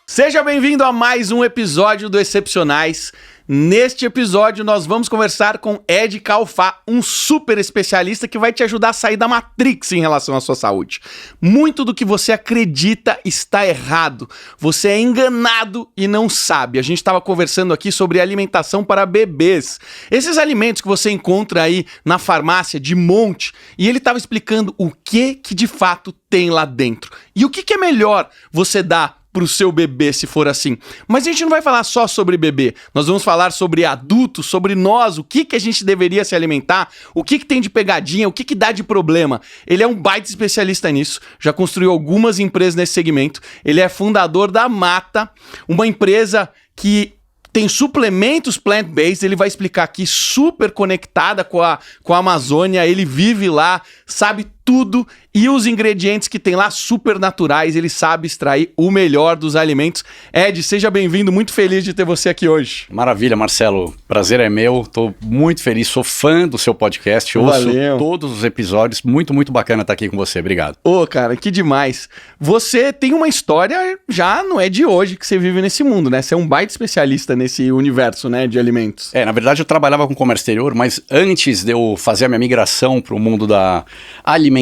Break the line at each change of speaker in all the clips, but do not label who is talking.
Seja bem-vindo a mais um episódio do Excepcionais. Neste episódio nós vamos conversar com Ed Calfá, um super especialista que vai te ajudar a sair da Matrix em relação à sua saúde. Muito do que você acredita está errado. Você é enganado e não sabe. A gente estava conversando aqui sobre alimentação para bebês. Esses alimentos que você encontra aí na farmácia de monte, e ele estava explicando o que de fato tem lá dentro. E o que é melhor você dar pro seu bebê, se for assim. Mas a gente não vai falar só sobre bebê. Nós vamos falar sobre adultos, sobre nós, o que a gente deveria se alimentar, o que tem de pegadinha, o que dá de problema. Ele é um baita especialista nisso, já construiu algumas empresas nesse segmento. Ele é fundador da Mata, uma empresa que tem suplementos plant-based. Ele vai explicar aqui, super conectada com a Amazônia. Ele vive lá, sabe tudo, e os ingredientes que tem lá super naturais. Ele sabe extrair o melhor dos alimentos. Ed, seja bem-vindo, muito feliz de ter você aqui hoje.
Maravilha, Marcelo, prazer é meu, tô muito feliz, sou fã do seu podcast, ouço todos os episódios, muito bacana estar aqui com você, obrigado.
Ô, cara, que demais. Você tem uma história, já não é de hoje que você vive nesse mundo, né? Você é um baita especialista nesse universo, né, de alimentos.
Na verdade eu trabalhava com comércio exterior, mas antes de eu fazer a minha migração para o mundo da alimentação,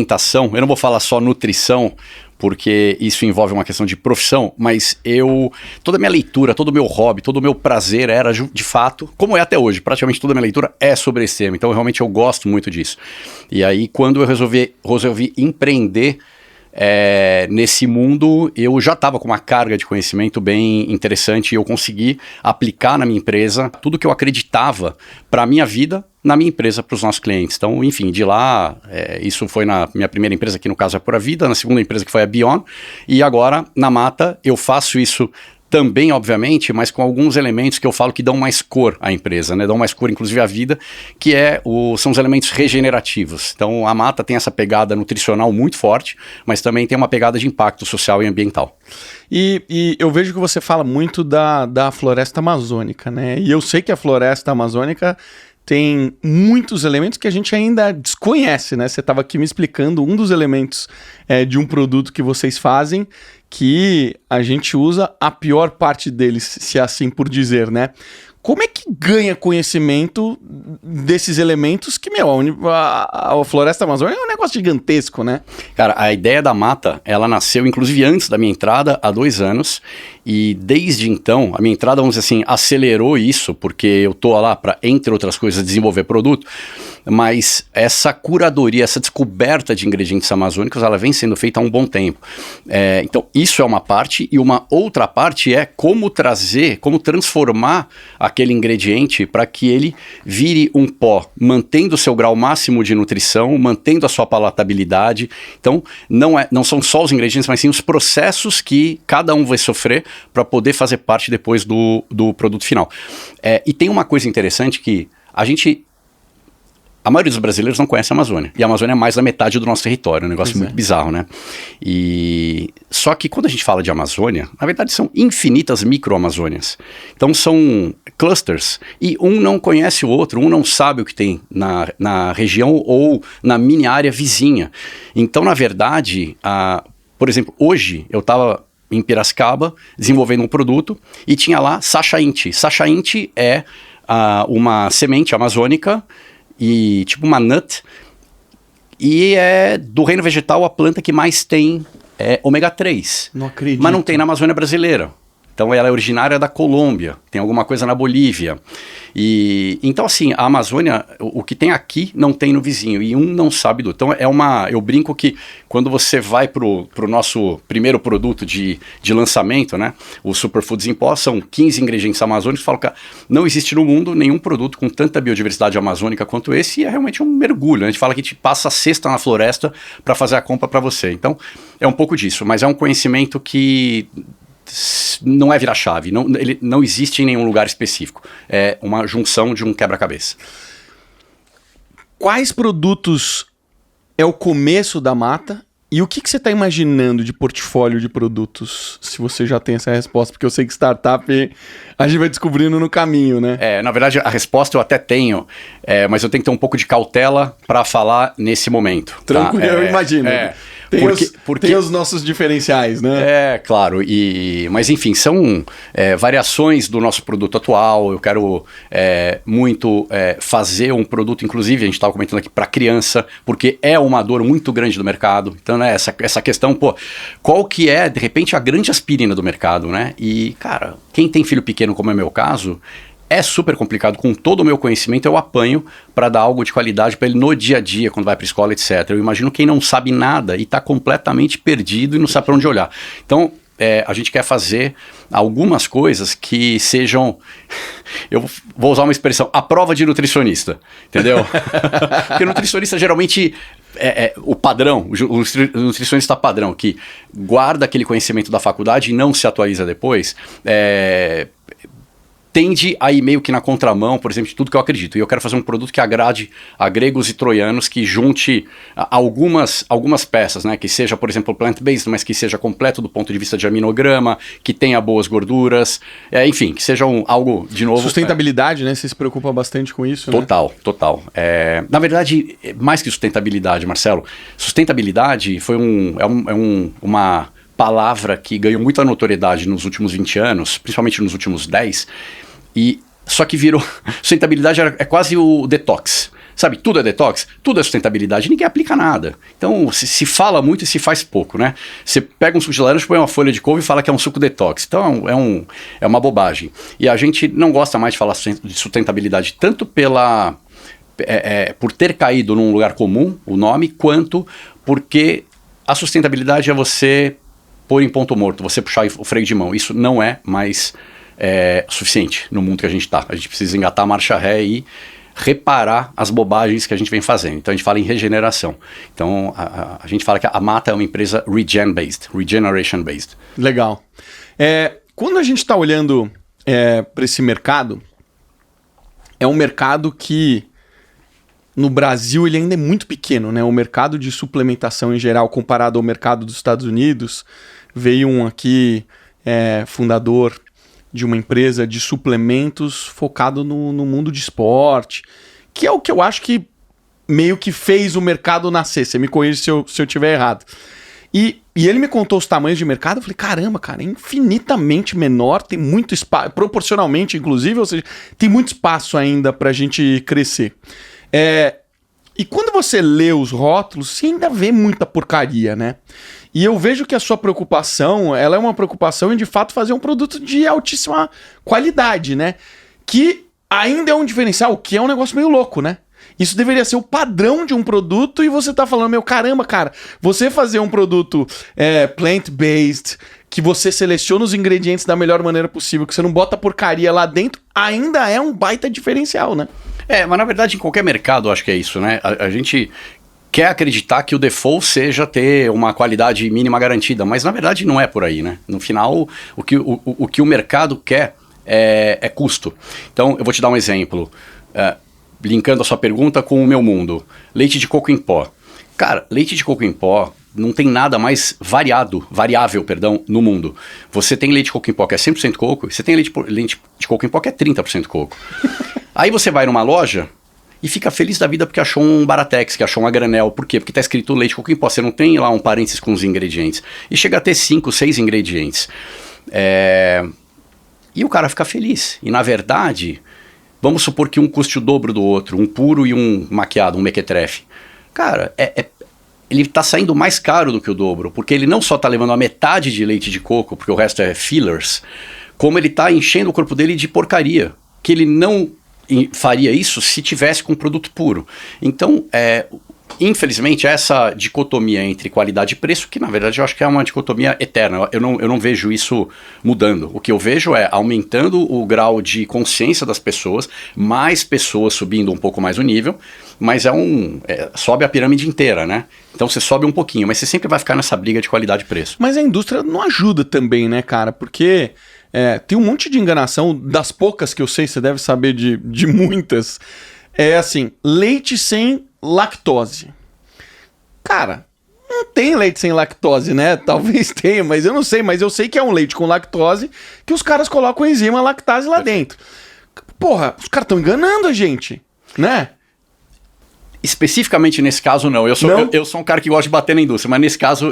eu não vou falar só nutrição, porque isso envolve uma questão de profissão, mas toda a minha leitura, todo o meu hobby, todo o meu prazer era, de fato, como é até hoje, praticamente toda a minha leitura é sobre esse tema, então realmente eu gosto muito disso. E aí quando eu resolvi empreender nesse mundo, eu já estava com uma carga de conhecimento bem interessante e eu consegui aplicar na minha empresa tudo que eu acreditava para a minha vida, na minha empresa, para os nossos clientes. Então, enfim, de lá, isso foi na minha primeira empresa, que no caso é Pura Vida, na segunda empresa que foi a Beyond, e agora na Mata eu faço isso também, obviamente, mas com alguns elementos que eu falo que dão mais cor à empresa, né? Dão mais cor, inclusive, à vida, que são os elementos regenerativos. Então, a Mata tem essa pegada nutricional muito forte, mas também tem uma pegada de impacto social e ambiental.
E eu vejo que você fala muito da floresta amazônica, né? E eu sei que a floresta amazônica tem muitos elementos que a gente ainda desconhece, né? Você estava aqui me explicando um dos elementos de um produto que vocês fazem, que a gente usa a pior parte deles, se assim por dizer, né? Como é que ganha conhecimento desses elementos que, a floresta amazônica é um negócio gigantesco, né?
Cara, a ideia da Mata, ela nasceu inclusive antes da minha entrada, há 2 anos, e desde então, a minha entrada, vamos dizer assim, acelerou isso, porque eu tô lá para, entre outras coisas, desenvolver produto, mas essa curadoria, essa descoberta de ingredientes amazônicos, ela vem sendo feita há um bom tempo. Então, isso é uma parte, e uma outra parte é como transformar aquele ingrediente para que ele vire um pó, mantendo o seu grau máximo de nutrição, mantendo a sua palatabilidade. Então, não são só os ingredientes, mas sim os processos que cada um vai sofrer para poder fazer parte depois do produto final. E tem uma coisa interessante que a maioria dos brasileiros não conhece a Amazônia. E a Amazônia é mais da metade do nosso território, um negócio muito bizarro, né? Só que quando a gente fala de Amazônia, na verdade são infinitas micro-Amazônias. Então são clusters, e um não conhece o outro, um não sabe o que tem na região ou na mini área vizinha. Então, na verdade, por exemplo, hoje eu estava em Piracicaba desenvolvendo um produto e tinha lá Sacha Inti. Sacha Inti é uma semente amazônica, e tipo uma nut, e é do reino vegetal a planta que mais tem ômega 3.
Não acredito.
Mas não tem na Amazônia brasileira. Então ela é originária da Colômbia, tem alguma coisa na Bolívia. Então assim, a Amazônia, o que tem aqui não tem no vizinho, e um não sabe do. Então eu brinco que quando você vai pro nosso primeiro produto de lançamento, né, o Superfoods em Pó, são 15 ingredientes amazônicos, falo que não existe no mundo nenhum produto com tanta biodiversidade amazônica quanto esse, e é realmente um mergulho. A gente fala que a gente passa a cesta na floresta para fazer a compra para você. Então é um pouco disso, mas é um conhecimento que não é virar chave, ele não existe em nenhum lugar específico. É uma junção de um quebra-cabeça.
Quais produtos é o começo da Mata E o que você está imaginando de portfólio de produtos, se você já tem essa resposta? Porque eu sei que startup a gente vai descobrindo no caminho, né?
Na verdade, a resposta eu até tenho, mas eu tenho que ter um pouco de cautela para falar nesse momento.
Tranquilo,
tá?
Eu imagino. Tem os nossos diferenciais, né?
Claro. Mas enfim, são variações do nosso produto atual. Eu quero muito fazer um produto, inclusive, a gente estava comentando aqui, para criança, porque é uma dor muito grande do mercado. Então, né, essa questão, qual que é, de repente, a grande aspirina do mercado, né? E, cara, quem tem filho pequeno, como é meu caso, é super complicado. Com todo o meu conhecimento, eu apanho para dar algo de qualidade para ele no dia a dia, quando vai para a escola, etc. Eu imagino quem não sabe nada e está completamente perdido e não sabe para onde olhar. Então, a gente quer fazer algumas coisas que sejam, eu vou usar uma expressão, a prova de nutricionista, entendeu? Porque o nutricionista geralmente o padrão, o nutricionista padrão, que guarda aquele conhecimento da faculdade e não se atualiza depois, tende a ir meio que na contramão, por exemplo, de tudo que eu acredito. E eu quero fazer um produto que agrade a gregos e troianos, que junte algumas peças, né? Que seja, por exemplo, plant-based, mas que seja completo do ponto de vista de aminograma, que tenha boas gorduras, enfim, que seja algo, de novo...
Sustentabilidade, né? Você se preocupa bastante com isso,
Total, né? Total. Na verdade, mais que sustentabilidade, Marcelo, sustentabilidade foi uma palavra que ganhou muita notoriedade nos últimos 20 anos, principalmente nos últimos 10, só que virou... Sustentabilidade é quase o detox. Sabe, tudo é detox, tudo é sustentabilidade, ninguém aplica nada. Então, se fala muito e se faz pouco, né? Você pega um suco de laranja, põe uma folha de couve e fala que é um suco detox. Então, é uma bobagem. E a gente não gosta mais de falar de sustentabilidade, tanto por ter caído num lugar comum, o nome, quanto porque a sustentabilidade é você pôr em ponto morto, você puxar o freio de mão. Isso não é mais suficiente no mundo que a gente está. A gente precisa engatar a marcha ré e reparar as bobagens que a gente vem fazendo. Então a gente fala em regeneração. Então a gente fala que a Mata é uma empresa regeneration-based.
Legal. Quando a gente está olhando para esse mercado, é um mercado que no Brasil ele ainda é muito pequeno, né? O mercado de suplementação em geral, comparado ao mercado dos Estados Unidos, veio um aqui fundador de uma empresa de suplementos focado no mundo de esporte, que é o que eu acho que meio que fez o mercado nascer. Você me corrige se eu estiver errado. E ele me contou os tamanhos de mercado, eu falei, caramba, cara, é infinitamente menor, tem muito espaço, proporcionalmente inclusive, ou seja, tem muito espaço ainda pra gente crescer. E quando você lê os rótulos, você ainda vê muita porcaria, né? E eu vejo que a sua preocupação, ela é uma preocupação em de fato fazer um produto de altíssima qualidade, né? Que ainda é um diferencial, que é um negócio meio louco, né? Isso deveria ser o padrão de um produto e você tá falando, caramba, cara, você fazer um produto plant-based, que você seleciona os ingredientes da melhor maneira possível, que você não bota porcaria lá dentro, ainda é um baita diferencial, né?
Mas na verdade em qualquer mercado eu acho que é isso, né? A gente quer acreditar que o default seja ter uma qualidade mínima garantida, mas na verdade não é por aí, né? No final, o que o mercado quer é custo. Então eu vou te dar um exemplo, linkando a sua pergunta com o meu mundo. Leite de coco em pó. Cara, leite de coco em pó não tem nada mais variável, no mundo. Você tem leite de coco em pó que é 100% coco, e você tem leite de coco em pó que é 30% coco. Aí você vai numa loja e fica feliz da vida porque achou um Baratex, que achou uma granel. Por quê? Porque está escrito leite de coco em pó. Você não tem lá um parênteses com os ingredientes. E chega a ter 5, 6 ingredientes. E o cara fica feliz. E na verdade, vamos supor que um custe o dobro do outro, um puro e um maquiado, um mequetrefe. Cara, ele está saindo mais caro do que o dobro, porque ele não só está levando a metade de leite de coco, porque o resto é fillers, como ele está enchendo o corpo dele de porcaria, que ele não faria isso se tivesse com um produto puro. Então, infelizmente, essa dicotomia entre qualidade e preço, que na verdade eu acho que é uma dicotomia eterna, eu não vejo isso mudando. O que eu vejo é aumentando o grau de consciência das pessoas, mais pessoas subindo um pouco mais o nível, mas sobe a pirâmide inteira, né? Então você sobe um pouquinho, mas você sempre vai ficar nessa briga de qualidade e preço.
Mas a indústria não ajuda também, né, cara? Porque tem um monte de enganação, das poucas que eu sei, você deve saber de muitas. É assim, leite sem lactose. Cara, não tem leite sem lactose, né? Talvez tenha, mas eu não sei. Mas eu sei que é um leite com lactose que os caras colocam a enzima lactase lá dentro. Porra, os caras estão enganando a gente, né?
Especificamente nesse caso, não. Eu sou um cara que gosta de bater na indústria, mas nesse caso,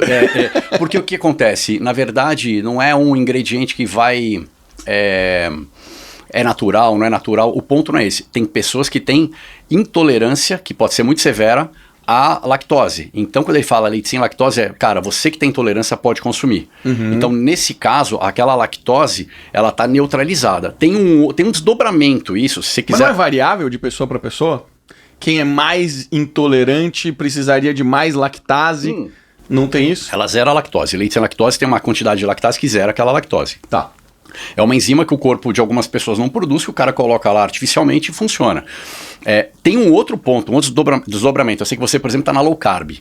porque o que acontece? Na verdade, não é um ingrediente que vai... É natural, não é natural. O ponto não é esse. Tem pessoas que têm intolerância, que pode ser muito severa, à lactose. Então, quando ele fala leite sem lactose, cara, você que tem intolerância pode consumir. Então, nesse caso, aquela lactose, ela tá neutralizada. Tem um desdobramento, isso, se você quiser...
Mas não é variável de pessoa para pessoa? Quem é mais intolerante precisaria de mais lactase? Não tem isso?
Ela zera a lactose. Leite sem lactose tem uma quantidade de lactase que zera aquela lactose.
Tá.
É uma enzima que o corpo de algumas pessoas não produz, que o cara coloca lá artificialmente e funciona. Tem um outro ponto, um outro desdobramento. Eu sei que você, por exemplo, está na low carb.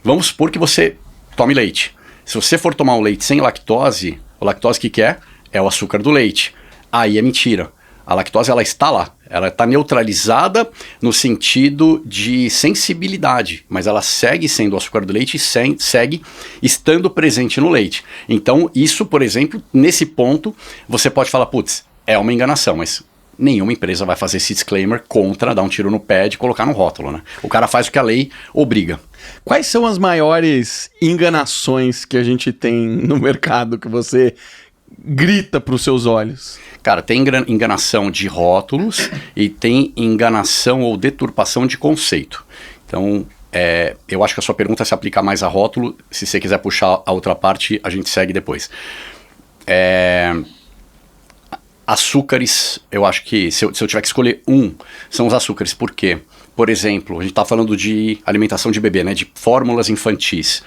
Vamos supor que você tome leite. Se você for tomar um leite sem lactose, o lactose que é? É o açúcar do leite. Aí é mentira. A lactose, ela está lá. Ela está neutralizada no sentido de sensibilidade, mas ela segue sendo o açúcar do leite e segue estando presente no leite. Então, isso, por exemplo, nesse ponto, você pode falar, putz, é uma enganação, mas nenhuma empresa vai fazer esse disclaimer contra dar um tiro no pé de colocar no rótulo, né? O cara faz o que a lei obriga.
Quais são as maiores enganações que a gente tem no mercado que você grita para os seus olhos?
Cara, tem enganação de rótulos e tem enganação ou deturpação de conceito. Então, eu acho que a sua pergunta se aplica mais a rótulo. Se você quiser puxar a outra parte, a gente segue depois. Açúcares, eu acho que se eu tiver que escolher são os açúcares. Por quê? Por exemplo, a gente está falando de alimentação de bebê, né? De fórmulas infantis.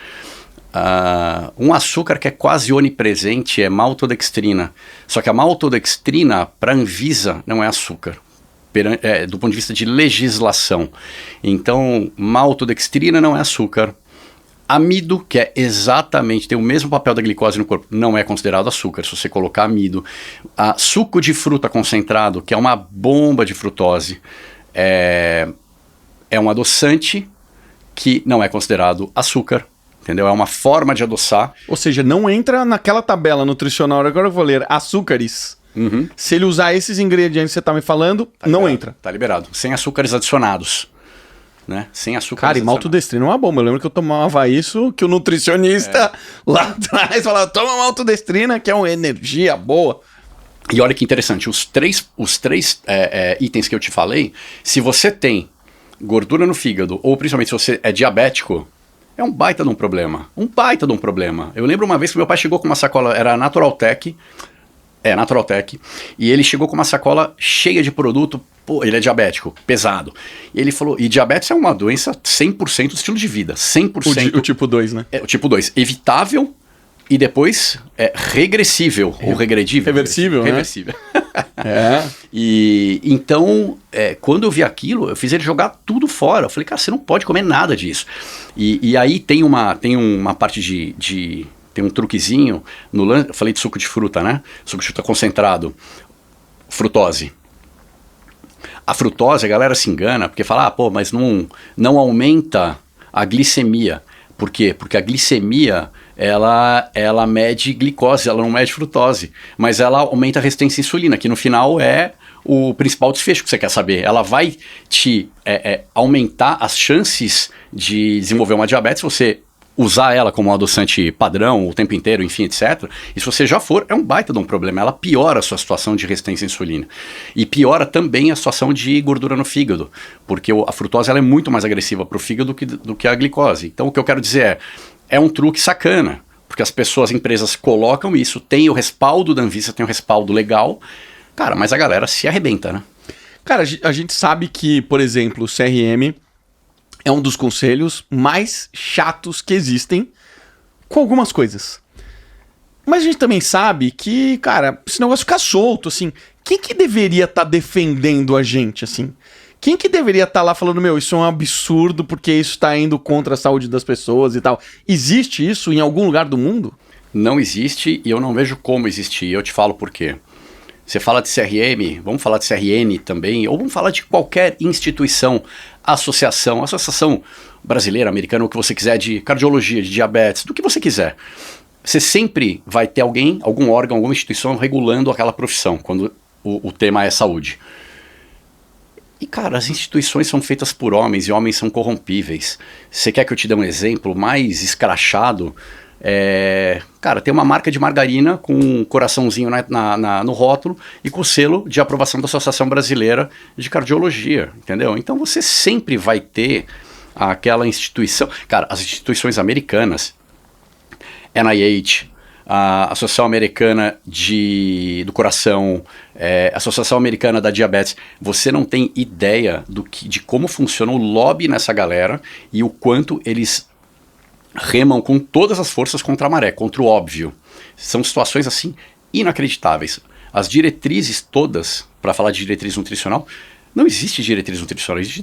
Um açúcar que é quase onipresente é maltodextrina. Só que a maltodextrina, para a Anvisa, não é açúcar, do ponto de vista de legislação. Então, maltodextrina não é açúcar. Amido, que tem o mesmo papel da glicose no corpo, não é considerado açúcar, se você colocar amido. Suco de fruta concentrado, que é uma bomba de frutose, é um adoçante que não é considerado açúcar. Entendeu? É uma forma de adoçar.
Ou seja, não entra naquela tabela nutricional, agora eu vou ler, açúcares. Se ele usar esses ingredientes que você está me falando, não entra.
Tá liberado. Sem açúcares adicionados. Né? Sem açúcares
Cara, e maltodestrina é uma bomba. Eu lembro que eu tomava isso, que o nutricionista lá atrás falava, toma maltodestrina, que é uma energia boa.
E olha que interessante, os três itens que eu te falei, se você tem gordura no fígado, ou principalmente se você é diabético, é um baita de um problema. Eu lembro uma vez que meu pai chegou com uma sacola, era Naturaltec, e ele chegou com uma sacola cheia de produto, ele é diabético, pesado. E ele falou, e diabetes é uma doença 100% do estilo de vida, 100%.
O tipo 2, né?
O tipo 2, evitável e depois regressível, ou regredível.
Reversível, né?
Reversível. E então, quando eu vi aquilo, eu fiz ele jogar tudo fora. Eu falei, cara, você não pode comer nada disso. E aí tem uma parte tem um truquezinho no lance. Eu falei de suco de fruta, né? Suco de fruta concentrado. Frutose. A frutose, a galera se engana, porque fala, mas não aumenta a glicemia. Por quê? Porque a glicemia, ela mede glicose, ela não mede frutose. Mas ela aumenta a resistência à insulina, que no final é o principal desfecho que você quer saber. Ela vai te aumentar as chances de desenvolver uma diabetes se você usar ela como um adoçante padrão o tempo inteiro, enfim, etc. E se você já for, é um baita de um problema. Ela piora a sua situação de resistência à insulina. E piora também a situação de gordura no fígado, porque a frutose ela é muito mais agressiva para o fígado do que a glicose. Então o que eu quero dizer é um truque sacana, porque as empresas colocam isso, tem o respaldo da Anvisa, tem o respaldo legal, cara, mas a galera se arrebenta, né?
Cara, a gente sabe que, por exemplo, o CRM é um dos conselhos mais chatos que existem com algumas coisas. Mas a gente também sabe que, cara, esse negócio fica solto, assim. Quem que deveria estar defendendo a gente, assim? Quem que deveria estar lá falando, isso é um absurdo porque isso está indo contra a saúde das pessoas e tal? Existe isso em algum lugar do mundo?
Não existe e eu não vejo como existir. Eu te falo por quê. Você fala de CRM, vamos falar de CRN também, ou vamos falar de qualquer instituição, associação brasileira, americana, o que você quiser, de cardiologia, de diabetes, do que você quiser. Você sempre vai ter alguém, algum órgão, alguma instituição regulando aquela profissão, quando o tema é saúde. E, cara, as instituições são feitas por homens e homens são corrompíveis. Você quer que eu te dê um exemplo mais escrachado? Cara, tem uma marca de margarina com um coraçãozinho no rótulo e com o selo de aprovação da Associação Brasileira de Cardiologia, entendeu? Então você sempre vai ter aquela instituição. Cara, as instituições americanas, NIH, a Associação Americana do Coração, a Associação Americana da Diabetes, você não tem ideia de como funciona o lobby nessa galera e o quanto eles remam com todas as forças contra a maré, contra o óbvio. São situações assim inacreditáveis. As diretrizes todas, para falar de diretriz nutricional, não existe diretriz nutricional, existe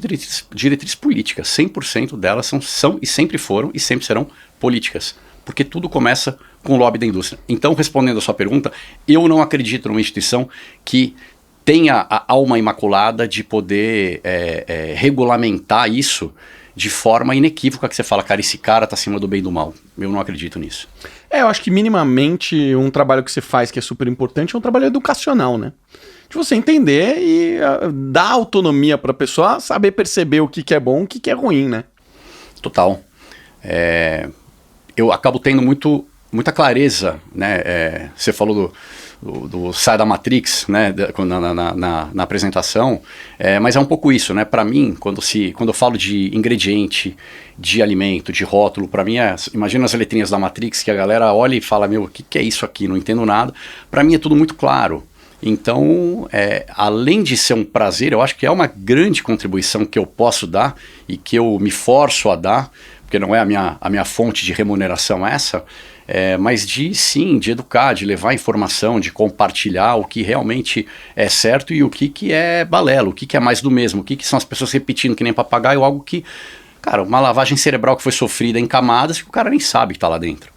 diretriz política. 100% delas são e sempre foram e sempre serão políticas. Porque tudo começa com o lobby da indústria. Então, respondendo a sua pergunta, eu não acredito numa instituição que tenha a alma imaculada de poder regulamentar isso de forma inequívoca, que você fala, cara, esse cara tá acima do bem e do mal. Eu não acredito nisso.
Eu acho que minimamente um trabalho que você faz que é super importante é um trabalho educacional, né? De você entender e dar autonomia pra pessoa saber perceber o que é bom e o que é ruim, né?
Total. Eu acabo tendo muita clareza, né? Você falou do Sai da Matrix, né? Na apresentação, mas é um pouco isso, né? Para mim, quando eu falo de ingrediente, de alimento, de rótulo, para mim imagina as letrinhas da Matrix que a galera olha e fala, meu, o que é isso aqui? Não entendo nada. Para mim é tudo muito claro. Então, além de ser um prazer, eu acho que é uma grande contribuição que eu posso dar e que eu me forço a dar, porque não é a minha fonte de remuneração essa, mas de educar, de levar informação, de compartilhar o que realmente é certo e o que é balela, o que é mais do mesmo, o que são as pessoas repetindo que nem papagaio, algo que, cara, uma lavagem cerebral que foi sofrida em camadas que o cara nem sabe que tá lá dentro.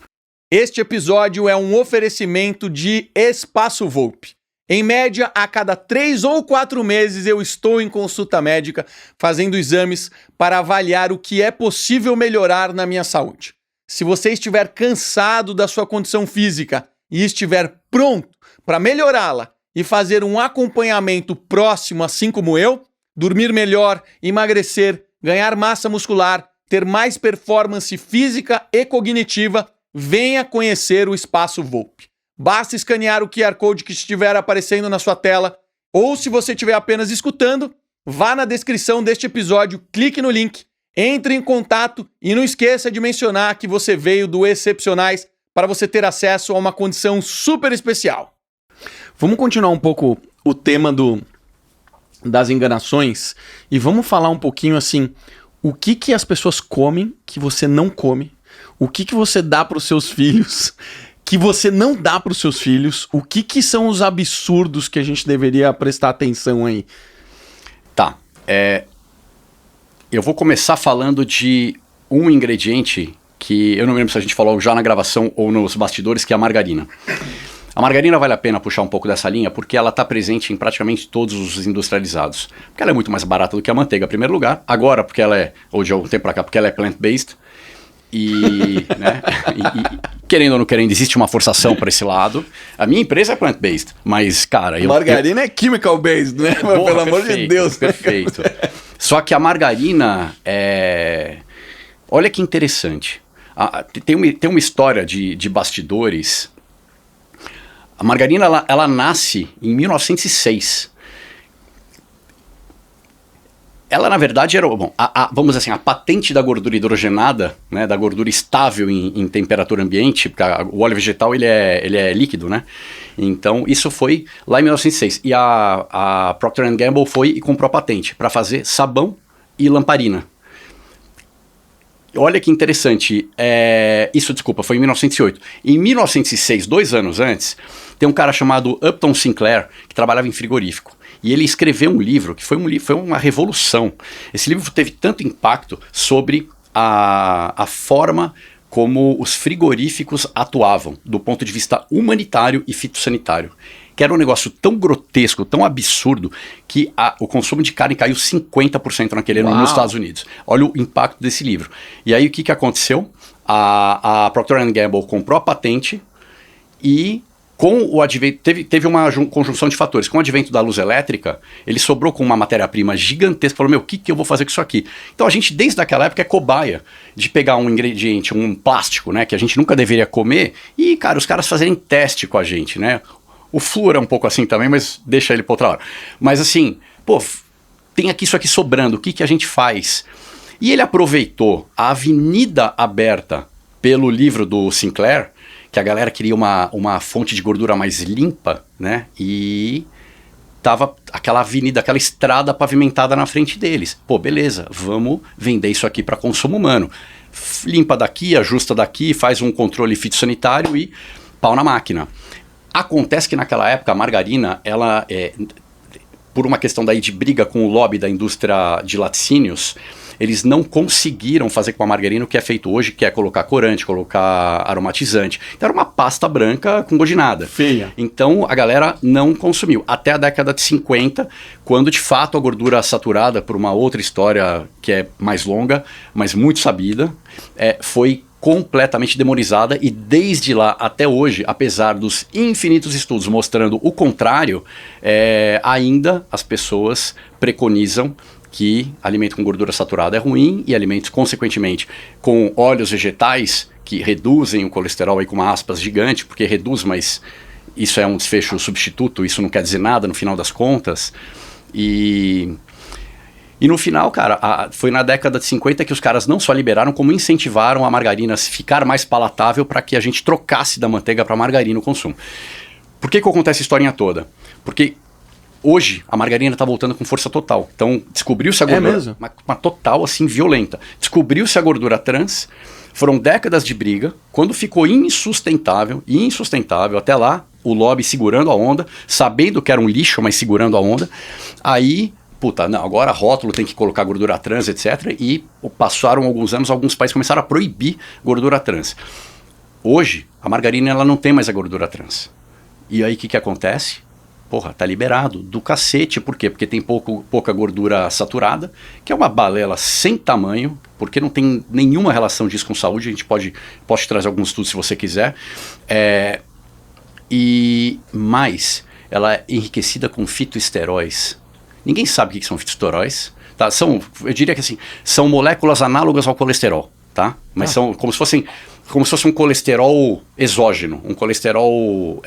Este episódio é um oferecimento de Espaço Volpi. Em média, a cada 3 ou 4 meses eu estou em consulta médica fazendo exames para avaliar o que é possível melhorar na minha saúde. Se você estiver cansado da sua condição física e estiver pronto para melhorá-la e fazer um acompanhamento próximo, assim como eu, dormir melhor, emagrecer, ganhar massa muscular, ter mais performance física e cognitiva, venha conhecer o Espaço Volpi. Basta escanear o QR Code que estiver aparecendo na sua tela, ou se você estiver apenas escutando, vá na descrição deste episódio, clique no link, entre em contato e não esqueça de mencionar que você veio do Excepcionais para você ter acesso a uma condição super especial. Vamos continuar um pouco o tema das enganações e vamos falar um pouquinho assim, o que as pessoas comem que você não come, o que você dá para os seus filhos que você não dá para os seus filhos, o que são os absurdos que a gente deveria prestar atenção aí?
Tá, eu vou começar falando de um ingrediente que eu não me lembro se a gente falou já na gravação ou nos bastidores, que é a margarina. A margarina vale a pena puxar um pouco dessa linha porque ela está presente em praticamente todos os industrializados. Porque ela é muito mais barata do que a manteiga, em primeiro lugar. Agora, porque ela ou de algum tempo para cá, porque ela é plant-based. Né? Querendo ou não querendo, existe uma forçação para esse lado. A minha empresa é plant-based, mas, cara...
Margarina é chemical-based, né?
Porra,
pelo amor de Deus.
Perfeito. Só que a margarina olha que interessante. Tem uma história de bastidores. A margarina, ela nasce em 1906. Ela, na verdade, era, vamos dizer assim, a patente da gordura hidrogenada, né, da gordura estável em temperatura ambiente, porque o óleo vegetal ele é líquido, né? Então, isso foi lá em 1906. E a Procter & Gamble foi e comprou a patente para fazer sabão e lamparina. Olha que interessante, foi em 1908. Em 1906, 2 anos antes, tem um cara chamado Upton Sinclair, que trabalhava em frigorífico. E ele escreveu um livro, que foi uma revolução. Esse livro teve tanto impacto sobre a forma como os frigoríficos atuavam do ponto de vista humanitário e fitossanitário. Que era um negócio tão grotesco, tão absurdo, que o consumo de carne caiu 50% naquele ano nos Estados Unidos. Olha o impacto desse livro. E aí o que aconteceu? A Procter & Gamble comprou a patente e com o advento, teve uma conjunção de fatores. Com o advento da luz elétrica, ele sobrou com uma matéria-prima gigantesca. Falou, o que eu vou fazer com isso aqui? Então a gente, desde aquela época, é cobaia de pegar um ingrediente, um plástico, né, que a gente nunca deveria comer, e, cara, os caras fazerem teste com a gente, né? O flúor é um pouco assim também, mas deixa ele para outra hora. Mas assim, pô, tem aqui isso aqui sobrando, o que a gente faz? E ele aproveitou a avenida aberta pelo livro do Sinclair, que a galera queria uma fonte de gordura mais limpa, né? E tava aquela avenida, aquela estrada pavimentada na frente deles. Pô, beleza, vamos vender isso aqui para consumo humano. Limpa daqui, ajusta daqui, faz um controle fitossanitário e pau na máquina. Acontece que naquela época a margarina, ela, por uma questão daí de briga com o lobby da indústria de laticínios, eles não conseguiram fazer com a margarina o que é feito hoje, que é colocar corante, colocar aromatizante. Então era uma pasta branca com gosto de nada.
Feia.
Então a galera não consumiu. Até a década de 50, quando de fato a gordura saturada, por uma outra história que é mais longa, mas muito sabida, foi completamente demonizada, e desde lá até hoje, apesar dos infinitos estudos mostrando o contrário, ainda as pessoas preconizam que alimento com gordura saturada é ruim, e alimentos, consequentemente, com óleos vegetais que reduzem o colesterol aí com uma aspas gigante, porque reduz, mas isso é um desfecho substituto, isso não quer dizer nada no final das contas. E no final, cara, foi na década de 50 que os caras não só liberaram, como incentivaram a margarina a ficar mais palatável para que a gente trocasse da manteiga para margarina o consumo. Por que eu conto essa historinha toda? Porque hoje a margarina está voltando com força total. Então descobriu-se a gordura,
mesmo?
uma total assim violenta. Descobriu-se a gordura trans, foram décadas de briga, quando ficou insustentável, até lá o lobby segurando a onda, sabendo que era um lixo, mas segurando a onda, aí puta, não, agora rótulo tem que colocar gordura trans, etc. E passaram alguns anos, alguns países começaram a proibir gordura trans. Hoje, a margarina ela não tem mais a gordura trans. E aí o que acontece? Porra, tá liberado do cacete. Por quê? Porque tem pouca gordura saturada, que é uma balela sem tamanho, porque não tem nenhuma relação disso com saúde. A gente pode trazer alguns estudos se você quiser. E mais, ela é enriquecida com fitoesteróis. Ninguém sabe o que são fitoesteróis, tá? Eu diria que assim, são moléculas análogas ao colesterol, tá? Mas são como se fosse um colesterol exógeno, um colesterol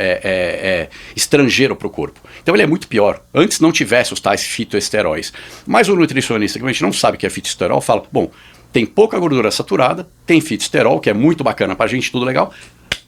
estrangeiro para o corpo. Então ele é muito pior. Antes não tivesse os tais fitoesteróis. Mas o nutricionista, que a gente não sabe o que é fitoesterol, fala, bom, tem pouca gordura saturada, tem fitoesterol, que é muito bacana pra gente, tudo legal,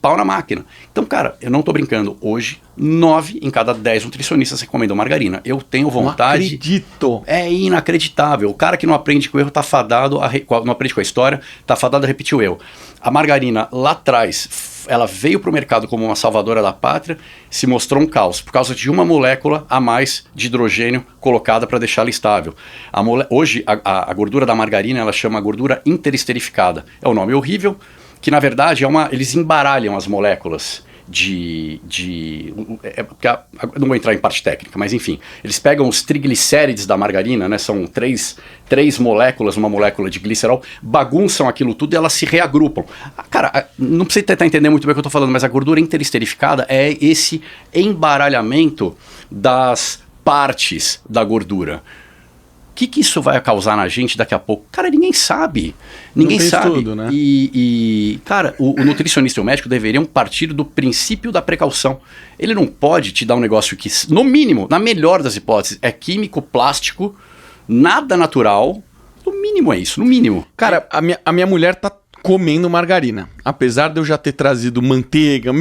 pau na máquina. Então, cara, eu não tô brincando. Hoje, 9 em cada 10 nutricionistas recomendam margarina. Eu tenho vontade.
Não acredito.
É inacreditável. O cara que não aprende com o erro tá fadado, não aprende com a história, tá fadado a repetir o erro. A margarina lá atrás, ela veio pro mercado como uma salvadora da pátria, se mostrou um caos, por causa de uma molécula a mais de hidrogênio colocada para deixá-la estável. Hoje, a gordura da margarina, ela chama gordura interesterificada. É um nome horrível, que na verdade eles embaralham as moléculas não vou entrar em parte técnica, mas enfim, eles pegam os triglicérides da margarina, né, são três moléculas, uma molécula de glicerol, bagunçam aquilo tudo e elas se reagrupam. Cara, não precisa tentar entender muito bem o que eu estou falando, mas a gordura interesterificada é esse embaralhamento das partes da gordura. O que isso vai causar na gente daqui a pouco? Cara, ninguém sabe. Ninguém sabe.
Tudo, né?
Cara, o nutricionista e o médico deveriam partir do princípio da precaução. Ele não pode te dar um negócio que, no mínimo, na melhor das hipóteses, é químico, plástico, nada natural. No mínimo é isso, no mínimo.
Cara, a minha mulher tá comendo margarina. Apesar de eu já ter trazido manteiga,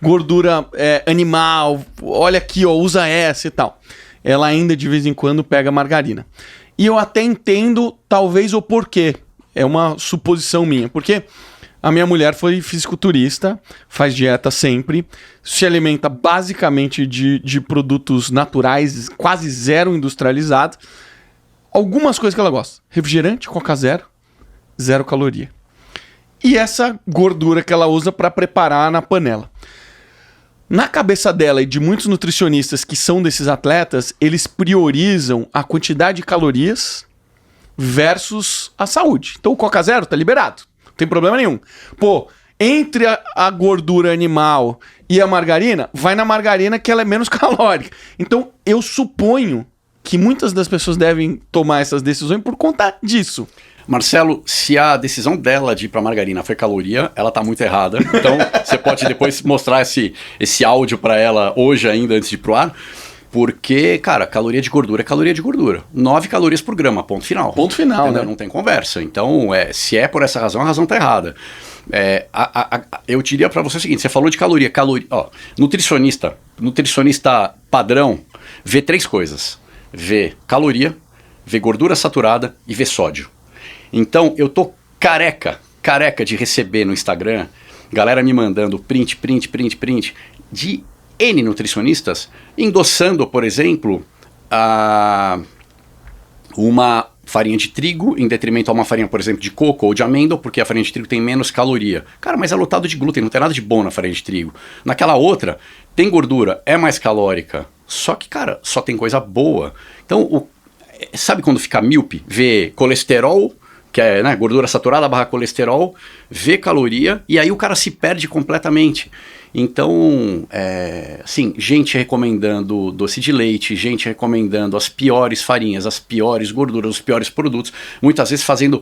gordura animal, olha aqui, ó, usa essa e tal. Ela ainda de vez em quando pega margarina. E eu até entendo, talvez, o porquê. É uma suposição minha. Porque a minha mulher foi fisiculturista, faz dieta sempre, se alimenta basicamente de produtos naturais, quase zero industrializados. Algumas coisas que ela gosta. Refrigerante, Coca Zero, zero caloria. e essa gordura que ela usa para preparar na panela. Na cabeça dela e de muitos nutricionistas que são desses atletas, eles priorizam a quantidade de calorias versus a saúde. Então o Coca Zero tá liberado, não tem problema nenhum. Pô, entre a gordura animal e a margarina, vai na margarina que ela é menos calórica. Então eu suponho que muitas das pessoas devem tomar essas decisões por conta disso.
Marcelo, se a decisão dela de ir pra margarina foi caloria, ela tá muito errada. Então, você pode depois mostrar esse áudio pra ela hoje ainda, antes de ir pro ar. Porque, cara, caloria de gordura é caloria de gordura. 9 calorias por grama, ponto final.
Ponto final,
entendeu?
né?
Não tem conversa. Então, se é por essa razão, a razão tá errada. Eu diria pra você o seguinte, você falou de caloria. Ó, nutricionista padrão, vê 3 coisas. Vê caloria, vê gordura saturada e vê sódio. Então, eu tô careca de receber no Instagram, galera me mandando print de N nutricionistas, endossando, por exemplo, uma farinha de trigo em detrimento a uma farinha, por exemplo, de coco ou de amêndoa, porque a farinha de trigo tem menos caloria. Cara, mas é lotado de glúten, não tem nada de bom na farinha de trigo. Naquela outra, tem gordura, é mais calórica, só que, cara, só tem coisa boa. Então, sabe quando fica míope? Vê colesterol, que é, né, gordura saturada / colesterol, vê caloria, e aí o cara se perde completamente. Então, assim, gente recomendando doce de leite, gente recomendando as piores farinhas, as piores gorduras, os piores produtos, muitas vezes fazendo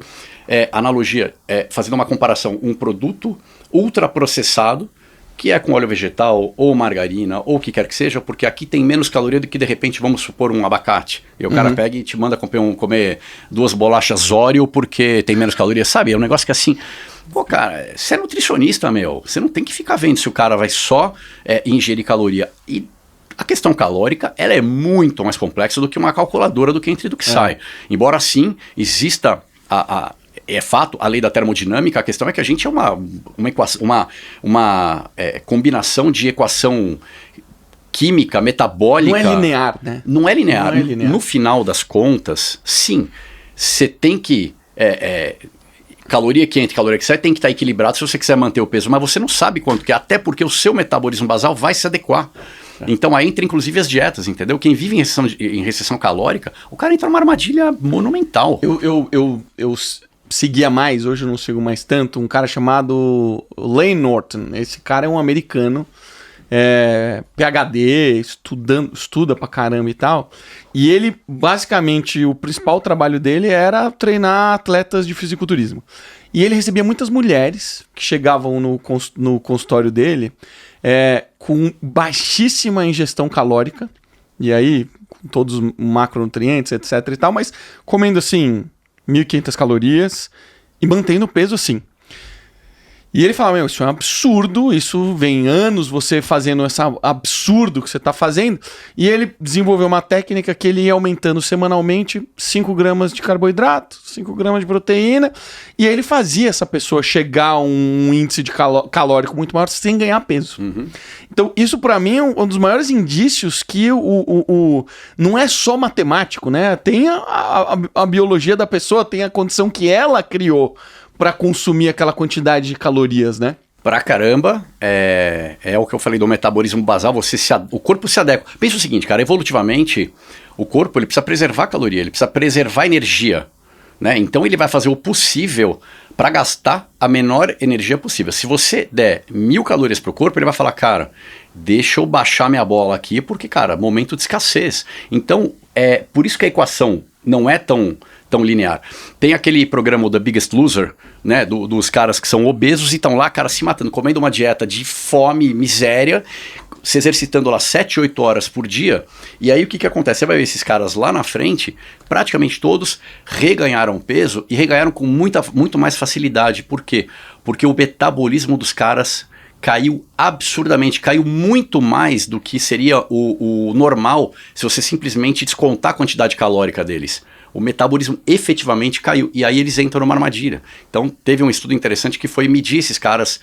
analogia, fazendo uma comparação, um produto ultraprocessado, que é com óleo vegetal, ou margarina, ou o que quer que seja, porque aqui tem menos caloria do que, de repente, vamos supor, um abacate. E o cara pega e te manda comer 2 bolachas Oreo porque tem menos caloria, sabe? É um negócio que assim... Pô, cara, você é nutricionista, meu. Você não tem que ficar vendo se o cara vai só ingerir caloria. E a questão calórica, ela é muito mais complexa do que uma calculadora do que entra e do que sai. Embora, sim, exista é fato, a lei da termodinâmica, a questão é que a gente é uma combinação de equação química, metabólica.
Não é linear, né?
Não é linear.
Não é linear.
No final das contas, sim, você tem que... caloria que entra e caloria que sai tem que estar equilibrado se você quiser manter o peso, mas você não sabe quanto que é, até porque o seu metabolismo basal vai se adequar. Então aí entra inclusive as dietas, entendeu? Quem vive em restrição calórica, o cara entra numa armadilha monumental.
Eu seguia mais, hoje eu não sigo mais tanto, um cara chamado Layne Norton. Esse cara é um americano, PhD, estuda pra caramba e tal. E ele, basicamente, o principal trabalho dele era treinar atletas de fisiculturismo. E ele recebia muitas mulheres que chegavam no consultório dele com baixíssima ingestão calórica, e aí com todos os macronutrientes, etc e tal, mas comendo assim 1.500 calorias e mantendo o peso assim. E ele fala, isso é um absurdo, isso vem anos você fazendo esse absurdo que você está fazendo. E ele desenvolveu uma técnica que ele ia aumentando semanalmente 5 gramas de carboidrato, 5 gramas de proteína. E aí ele fazia essa pessoa chegar a um índice de calórico muito maior sem ganhar peso. Então isso para mim é um dos maiores indícios que não é só matemático, né? Tem a biologia da pessoa, tem a condição que ela criou para consumir aquela quantidade de calorias, né?
Pra caramba, é o que eu falei do metabolismo basal, o corpo se adequa. Pensa o seguinte, cara, evolutivamente, o corpo ele precisa preservar caloria, ele precisa preservar energia, né? Então ele vai fazer o possível para gastar a menor energia possível. Se você der 1.000 calorias pro corpo, ele vai falar, cara, deixa eu baixar minha bola aqui, porque, cara, momento de escassez. Então, por isso que a equação não é tão linear. Tem aquele programa The Biggest Loser, né, dos caras que são obesos e estão lá, cara, se matando, comendo uma dieta de fome, miséria, se exercitando lá 7, 8 horas por dia, e aí o que acontece? Você vai ver esses caras lá na frente, praticamente todos reganharam peso e reganharam com muito mais facilidade. Por quê? Porque o metabolismo dos caras caiu absurdamente, caiu muito mais do que seria o normal se você simplesmente descontar a quantidade calórica deles. O metabolismo efetivamente caiu, e aí eles entram numa armadilha. Então teve um estudo interessante que foi medir esses caras,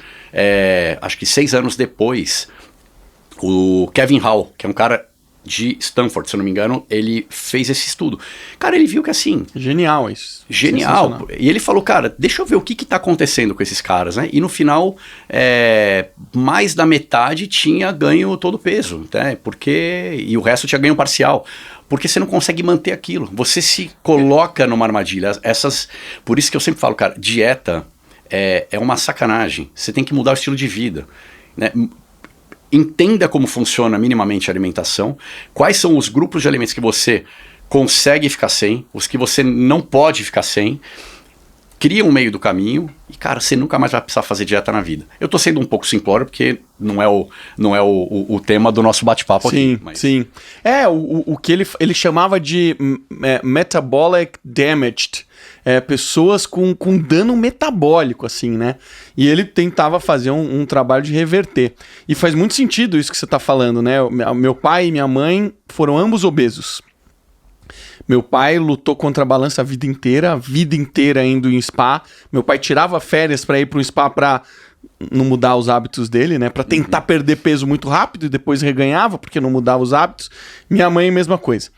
acho que 6 anos depois. O Kevin Hall, que é um cara de Stanford, se eu não me engano, ele fez esse estudo. Cara, ele viu que assim...
Genial isso.
Genial. E ele falou, cara, deixa eu ver o que tá acontecendo com esses caras, né? E no final, mais da metade tinha ganho todo o peso, né? E o resto tinha ganho parcial. Porque você não consegue manter aquilo. Você se coloca numa armadilha. Por isso que eu sempre falo, cara, dieta é uma sacanagem. Você tem que mudar o estilo de vida, né? Entenda como funciona minimamente a alimentação, quais são os grupos de alimentos que você consegue ficar sem, os que você não pode ficar sem, cria um meio do caminho e, cara, você nunca mais vai precisar fazer dieta na vida. Eu tô sendo um pouco simplório porque não é o tema do nosso bate-papo aqui. Mas...
Sim, o que ele chamava de metabolic damaged, pessoas com dano metabólico, assim, né? E ele tentava fazer um trabalho de reverter. E faz muito sentido isso que você tá falando, né? Meu pai e minha mãe foram ambos obesos. Meu pai lutou contra a balança a vida inteira indo em spa. Meu pai tirava férias para ir para um spa para não mudar os hábitos dele, né? Para tentar perder peso muito rápido e depois reganhava, porque não mudava os hábitos. Minha mãe, mesma coisa.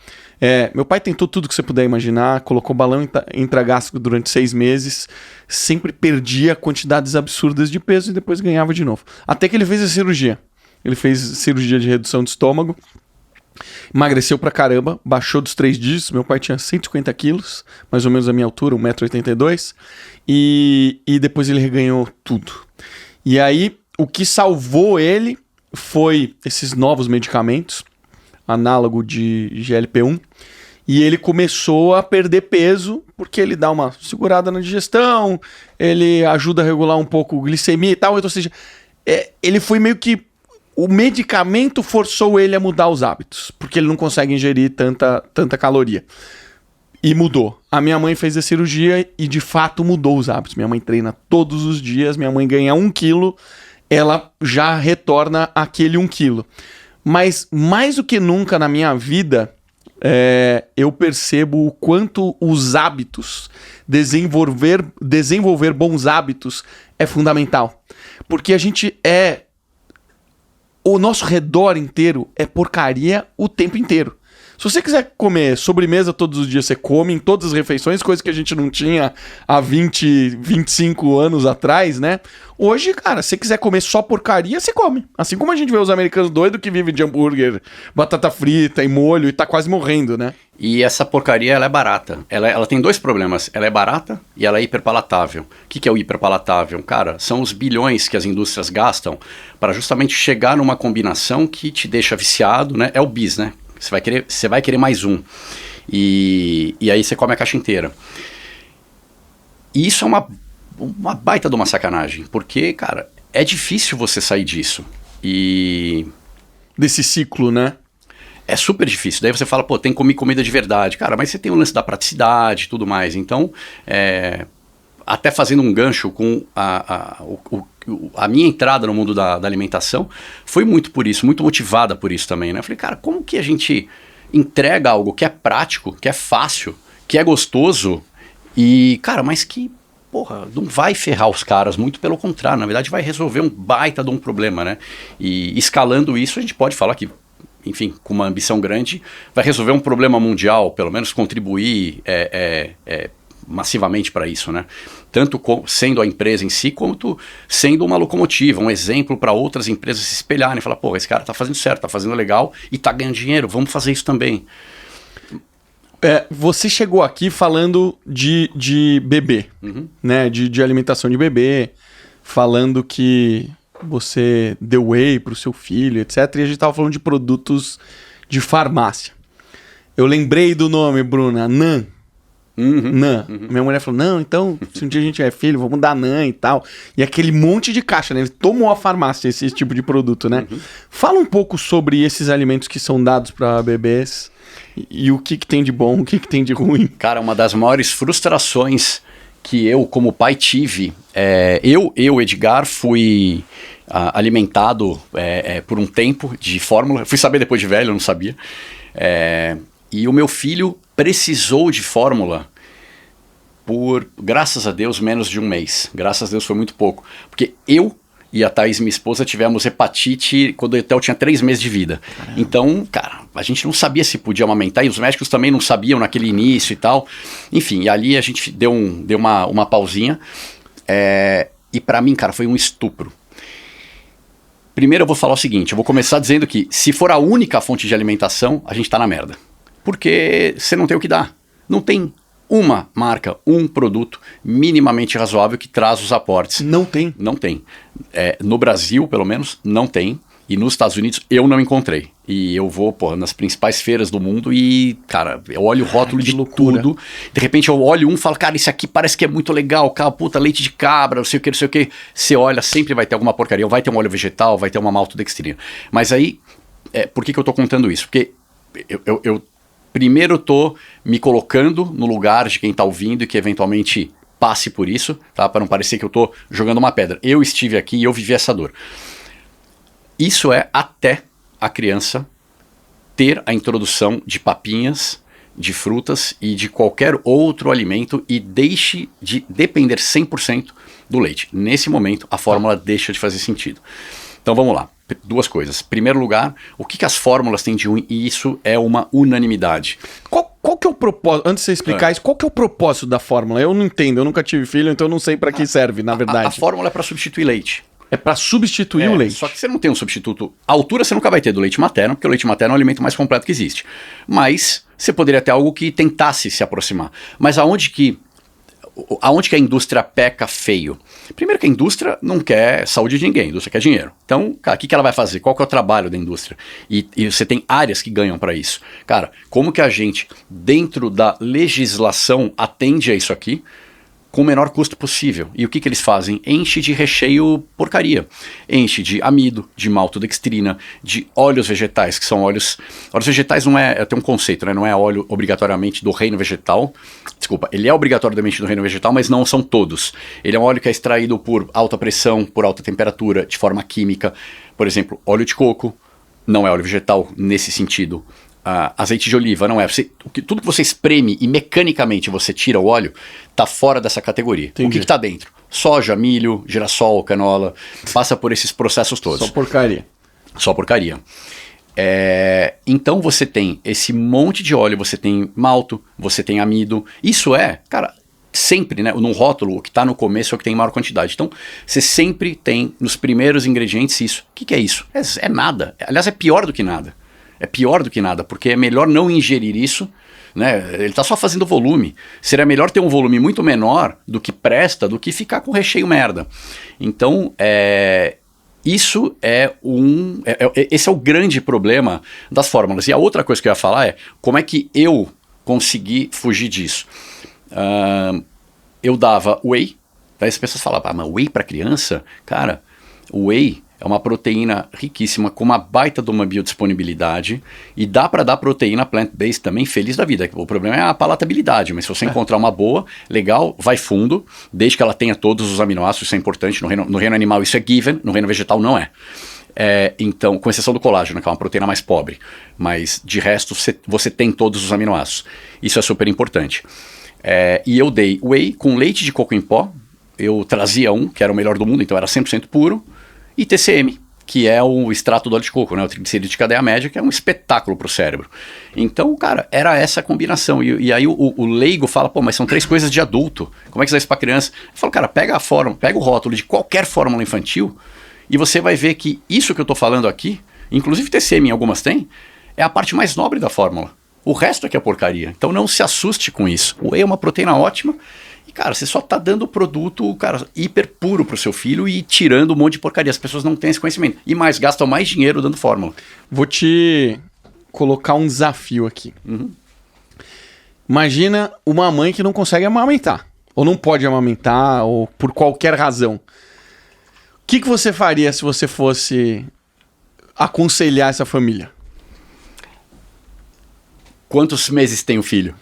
Meu pai tentou tudo que você puder imaginar, colocou balão intragástrico durante 6 meses, sempre perdia quantidades absurdas de peso e depois ganhava de novo. Até que ele fez a cirurgia. Ele fez cirurgia de redução de estômago, emagreceu pra caramba, baixou dos 3 dígitos. Meu pai tinha 150 quilos, mais ou menos a minha altura, 1,82 m, e depois ele reganhou tudo. E aí, o que salvou ele foi esses novos medicamentos, análogo de GLP-1, e ele começou a perder peso, porque ele dá uma segurada na digestão, ele ajuda a regular um pouco a glicemia e tal, então, ou seja, ele foi meio que... O medicamento forçou ele a mudar os hábitos, porque ele não consegue ingerir tanta caloria. E mudou. A minha mãe fez a cirurgia e de fato mudou os hábitos. Minha mãe treina todos os dias, minha mãe ganha 1 quilo, ela já retorna aquele 1 quilo. Mas mais do que nunca na minha vida, eu percebo o quanto os hábitos, desenvolver bons hábitos é fundamental. Porque a gente o nosso redor inteiro é porcaria o tempo inteiro. Se você quiser comer sobremesa todos os dias, você come em todas as refeições, coisa que a gente não tinha há 20, 25 anos atrás, né? Hoje, cara, se você quiser comer só porcaria, você come. Assim como a gente vê os americanos doidos que vivem de hambúrguer, batata frita e molho e tá quase morrendo, né?
E essa porcaria, ela é barata. Ela tem 2 problemas. Ela é barata e ela é hiperpalatável. O que é o hiperpalatável? Cara, são os bilhões que as indústrias gastam para justamente chegar numa combinação que te deixa viciado, né? É o bis, né? Você vai querer mais um. E aí você come a caixa inteira. E isso é uma baita de uma sacanagem. Porque, cara, é difícil você sair disso.
Desse ciclo, né?
É super difícil. Daí você fala, pô, tem que comer comida de verdade. Cara, mas você tem o lance da praticidade e tudo mais. Então, até fazendo um gancho com a minha entrada no mundo da alimentação, foi muito por isso, muito motivada por isso também, né? Eu falei, cara, como que a gente entrega algo que é prático, que é fácil, que é gostoso e, cara, mas que, porra, não vai ferrar os caras, muito pelo contrário, na verdade vai resolver um baita de um problema, né? E escalando isso, a gente pode falar que, enfim, com uma ambição grande, vai resolver um problema mundial, pelo menos contribuir massivamente para isso, né? Tanto sendo a empresa em si, quanto sendo uma locomotiva, um exemplo para outras empresas se espelharem e falar, pô, esse cara tá fazendo certo, tá fazendo legal e tá ganhando dinheiro, vamos fazer isso também.
Você chegou aqui falando de bebê, né? De alimentação de bebê, falando que você deu whey pro seu filho, etc. E a gente tava falando de produtos de farmácia. Eu lembrei do nome, Bruna, NAN. NAN. Minha mulher falou, não, então, se um dia a gente tiver filho, vamos dar NAN e tal. E aquele monte de caixa, né? Ele tomou a farmácia esse tipo de produto, né? Fala um pouco sobre esses alimentos que são dados para bebês e o que tem de bom, o que tem de ruim.
Cara, uma das maiores frustrações que eu, como pai, tive, eu, Edgar, fui alimentado por um tempo de fórmula. Fui saber depois de velho, eu não sabia. E o meu filho precisou de fórmula por, graças a Deus, menos de 1 mês. Graças a Deus foi muito pouco. Porque eu e a Thaís, minha esposa, tivemos hepatite quando o Etel tinha 3 meses de vida. Caramba. Então, cara, a gente não sabia se podia amamentar e os médicos também não sabiam naquele início e tal. Enfim, e ali a gente deu uma pausinha. E pra mim, cara, foi um estupro. Primeiro eu vou falar o seguinte, eu vou começar dizendo que se for a única fonte de alimentação, a gente tá na merda. Porque você não tem o que dar. Não tem uma marca, um produto minimamente razoável que traz os aportes.
Não tem?
Não tem. No Brasil, pelo menos, não tem. E nos Estados Unidos eu não encontrei. E eu vou, nas principais feiras do mundo e, cara, eu olho o rótulo de loucura. Tudo. De repente eu olho e falo, cara, isso aqui parece que é muito legal, cara, puta, leite de cabra, não sei o que, não sei o que. Você olha, sempre vai ter alguma porcaria. Ou vai ter um óleo vegetal, vai ter uma maltodextrina. Mas aí, por que eu tô contando isso? Porque eu primeiro tô me colocando no lugar de quem tá ouvindo e que eventualmente passe por isso, tá? Para não parecer que eu tô jogando uma pedra. Eu estive aqui e eu vivi essa dor. Isso é até a criança ter a introdução de papinhas, de frutas e de qualquer outro alimento e deixe de depender 100% do leite. Nesse momento, a fórmula deixa de fazer sentido. Então vamos lá, 2 coisas. Primeiro lugar, o que as fórmulas têm de ruim? E isso é uma unanimidade.
Qual que é o propósito, antes de você explicar isso, qual que é o propósito da fórmula? Eu não entendo, eu nunca tive filho, então eu não sei para que serve, na verdade.
A fórmula é para substituir leite.
É para substituir o leite.
Só que você não tem um substituto. A altura você nunca vai ter do leite materno, porque o leite materno é o alimento mais completo que existe. Mas você poderia ter algo que tentasse se aproximar. Mas aonde que a indústria peca feio? Primeiro que a indústria não quer saúde de ninguém, a indústria quer dinheiro. Então, cara, o que ela vai fazer? Qual que é o trabalho da indústria? E você tem áreas que ganham para isso. Cara, como que a gente, dentro da legislação, atende a isso aqui? Com o menor custo possível. E o que eles fazem? Enche de recheio porcaria. Enche de amido, de maltodextrina, de óleos vegetais, que são óleos... Óleos vegetais não é... Tem um conceito, né? Não é óleo obrigatoriamente do reino vegetal. Desculpa, ele é obrigatoriamente do reino vegetal, mas não são todos. Ele é um óleo que é extraído por alta pressão, por alta temperatura, de forma química. Por exemplo, óleo de coco não é óleo vegetal nesse sentido. Azeite de oliva, não é. Tudo que você espreme e mecanicamente você tira o óleo, tá fora dessa categoria. Entendi. O que tá dentro? Soja, milho, girassol, canola, passa por esses processos todos.
Só porcaria.
Só porcaria. Então você tem esse monte de óleo, você tem malto, você tem amido. Isso cara, sempre, né? Num rótulo, o que tá no começo é o que tem maior quantidade. Então, você sempre tem nos primeiros ingredientes isso. O que é isso? É nada. Aliás, é pior do que nada. É pior do que nada, porque é melhor não ingerir isso, né? Ele está só fazendo volume. Seria melhor ter um volume muito menor do que presta, do que ficar com recheio merda. Então, isso esse é o grande problema das fórmulas. E a outra coisa que eu ia falar é como é que eu consegui fugir disso. Eu dava whey, daí as pessoas falavam, mas whey para criança? Cara, whey é uma proteína riquíssima, com uma baita de uma biodisponibilidade, e dá para dar proteína plant-based também feliz da vida. O problema é a palatabilidade, mas se você encontrar uma boa, legal, vai fundo, desde que ela tenha todos os aminoácidos, isso é importante. No reino animal isso é given, no reino vegetal não é. Então, com exceção do colágeno, que é uma proteína mais pobre, mas de resto você tem todos os aminoácidos. Isso é super importante. E eu dei whey com leite de coco em pó, eu trazia que era o melhor do mundo, então era 100% puro, e TCM, que é o extrato do óleo de coco, né? O triglicerídeo de cadeia média, que é um espetáculo para o cérebro. Então, cara, era essa a combinação. E aí o leigo fala, mas são 3 coisas de adulto. Como é que você dá isso para criança? Eu falo, cara, pega o rótulo de qualquer fórmula infantil e você vai ver que isso que eu estou falando aqui, inclusive TCM em algumas tem, é a parte mais nobre da fórmula. O resto é que é porcaria. Então não se assuste com isso. O whey é uma proteína ótima. Cara, você só tá dando o produto, cara, hiper puro pro seu filho e tirando um monte de porcaria. As pessoas não têm esse conhecimento. E mais, gastam mais dinheiro dando fórmula.
Vou te colocar um desafio aqui.
Uhum.
Imagina uma mãe que não consegue amamentar. Ou não pode amamentar, ou por qualquer razão. O que você faria se você fosse aconselhar essa família?
Quantos meses tem o filho?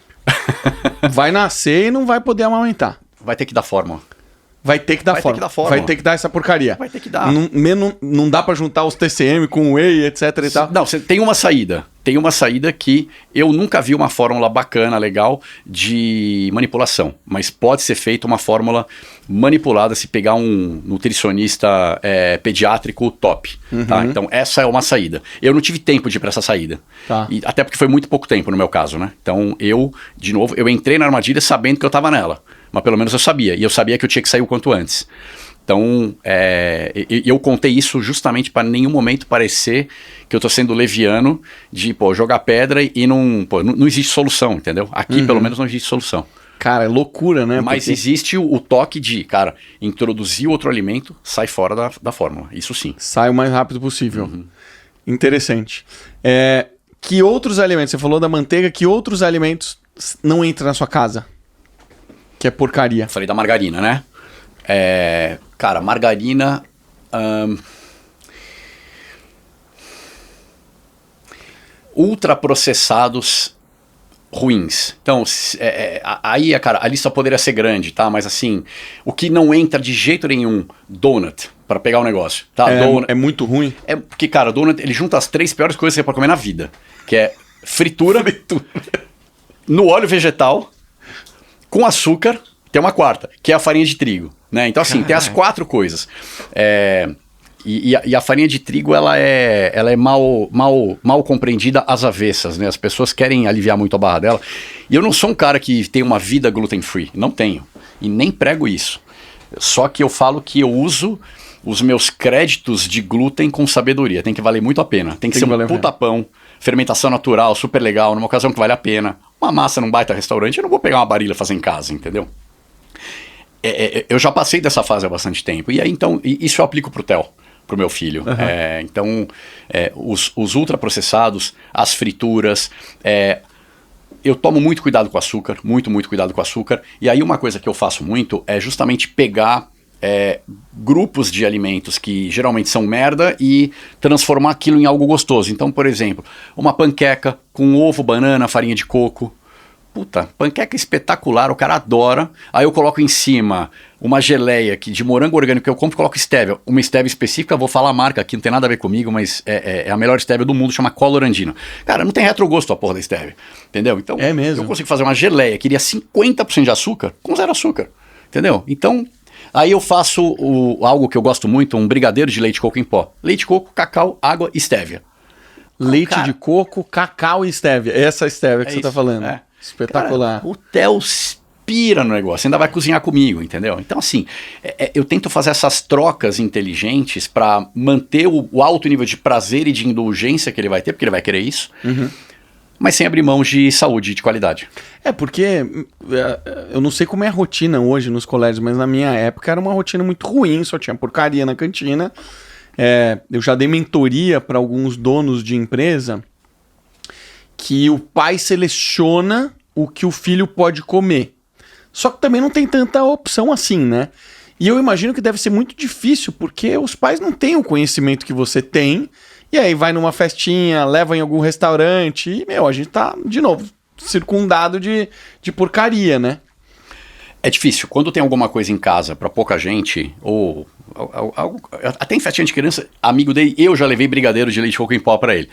Vai nascer e não vai poder amamentar.
Vai ter que dar fórmula.
vai ter que dar
Vai ter que dar fórmula.
Vai ter que dar essa porcaria.
Vai ter que dar.
Não dá pra juntar os TCM com o whey, etc e tal.
Não, você tem uma saída. Tem uma saída que eu nunca vi uma fórmula bacana, legal, de manipulação. Mas pode ser feita uma fórmula manipulada se pegar um nutricionista pediátrico top. Tá? Então essa é uma saída. Eu não tive tempo de ir para essa saída.
Tá.
E até porque foi muito pouco tempo no meu caso, né? Então de novo, eu entrei na armadilha sabendo que eu estava nela. Mas pelo menos eu sabia. E eu sabia que eu tinha que sair o quanto antes. Então, eu contei isso justamente para nenhum momento parecer que eu tô sendo leviano de, jogar pedra e não existe solução, entendeu? Aqui, pelo menos, não existe solução.
Cara, é loucura, né?
Mas existe o toque de, cara, introduzir outro alimento, sai fora da fórmula. Isso sim.
Sai o mais rápido possível. Interessante. Que outros alimentos, você falou da manteiga, que outros alimentos não entram na sua casa? Que é porcaria.
Falei da margarina, né? Cara, margarina... ultraprocessados ruins. Então, aí, cara, a lista poderia ser grande, tá? Mas assim, o que não entra de jeito nenhum, donut, para pegar o negócio, tá?
É muito ruim?
Porque, cara, o donut, ele junta as 3 piores coisas que você pode comer na vida, que é fritura. No óleo vegetal, com açúcar, tem uma quarta, que é a farinha de trigo, né? Então, assim, tem as 4 coisas. E a farinha de trigo, ela é mal compreendida às avessas, né? As pessoas querem aliviar muito a barra dela. E eu não sou um cara que tem uma vida gluten-free. Não tenho. E nem prego isso. Só que eu falo que eu uso os meus créditos de glúten com sabedoria. Tem que valer muito a pena. Tem que ser um puta pão, fermentação natural, super legal, numa ocasião que vale a pena. Uma massa num baita restaurante, eu não vou pegar uma Barilla e fazer em casa, entendeu? Eu já passei dessa fase há bastante tempo. E aí, então, isso eu aplico pro Theo, pro meu filho. Então, os ultraprocessados, as frituras, eu tomo muito cuidado com o açúcar, muito cuidado com o açúcar. E aí uma coisa que eu faço muito é justamente pegar grupos de alimentos que geralmente são merda e transformar aquilo em algo gostoso. Então, por exemplo, uma panqueca com ovo, banana, farinha de coco. Puta, panqueca espetacular, o cara adora. Aí eu coloco em cima uma geleia de morango orgânico que eu compro, coloco stevia. Uma stevia específica, vou falar a marca aqui, não tem nada a ver comigo, mas é a melhor stevia do mundo, chama Colorandina. Cara, não tem retrogosto a porra da stevia, entendeu? Então,
mesmo.
eu consigo fazer uma geleia que iria 50% de açúcar com 0 açúcar, entendeu? Então, aí eu faço algo que eu gosto muito, um brigadeiro de leite de coco em pó. Leite de coco, cacau, água e stevia.
Leite de coco, cacau e stevia. Essa stevia que você tá falando. Espetacular.
Cara, o Theo pira no negócio, ainda vai cozinhar comigo, entendeu? Então, assim, eu tento fazer essas trocas inteligentes para manter o alto nível de prazer e de indulgência que ele vai ter, porque ele vai querer isso, mas sem abrir mão de saúde e de qualidade.
Porque eu não sei como é a rotina hoje nos colégios, mas na minha época era uma rotina muito ruim, só tinha porcaria na cantina. Eu já dei mentoria para alguns donos de empresa que o pai seleciona o que o filho pode comer. Só que também não tem tanta opção assim, né? E eu imagino que deve ser muito difícil, porque os pais não têm o conhecimento que você tem, e aí vai numa festinha, leva em algum restaurante, e, a gente tá, de novo, circundado de porcaria, né?
É difícil. Quando tem alguma coisa em casa para pouca gente, ou até em festinha de criança, amigo dele, eu já levei brigadeiro de leite de coco em pó para ele.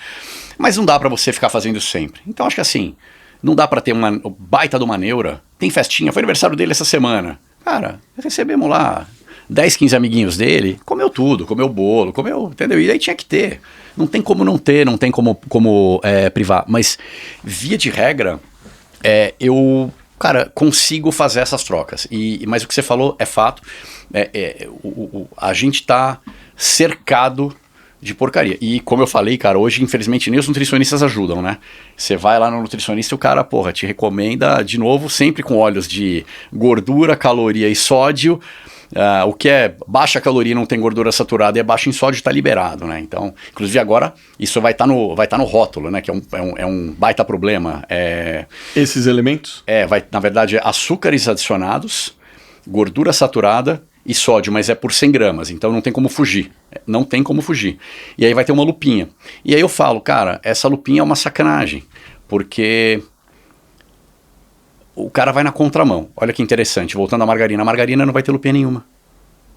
Mas não dá para você ficar fazendo isso sempre. Então acho que assim, não dá para ter uma baita de uma neura. Tem festinha, foi aniversário dele essa semana. Cara, recebemos lá 10, 15 amiguinhos dele, comeu tudo, comeu bolo, entendeu? E aí tinha que ter. Não tem como não ter, não tem como privar. Mas, via de regra, eu, cara, consigo fazer essas trocas. Mas o que você falou é fato. A gente tá cercado de porcaria. E como eu falei, cara, hoje, infelizmente, nem os nutricionistas ajudam, né? Você vai lá no nutricionista e o cara, te recomenda, de novo, sempre com óleos de gordura, caloria e sódio. O que é baixa caloria e não tem gordura saturada e é baixo em sódio, está liberado, né? Então, inclusive agora, isso vai estar no rótulo, né? Que é um baita problema.
Esses elementos?
Na verdade, açúcares adicionados, gordura saturada e sódio, mas é por 100 gramas, então não tem como fugir. Não tem como fugir. E aí vai ter uma lupinha. E aí eu falo, cara, essa lupinha é uma sacanagem, porque o cara vai na contramão. Olha que interessante, voltando à margarina. A margarina não vai ter lupinha nenhuma.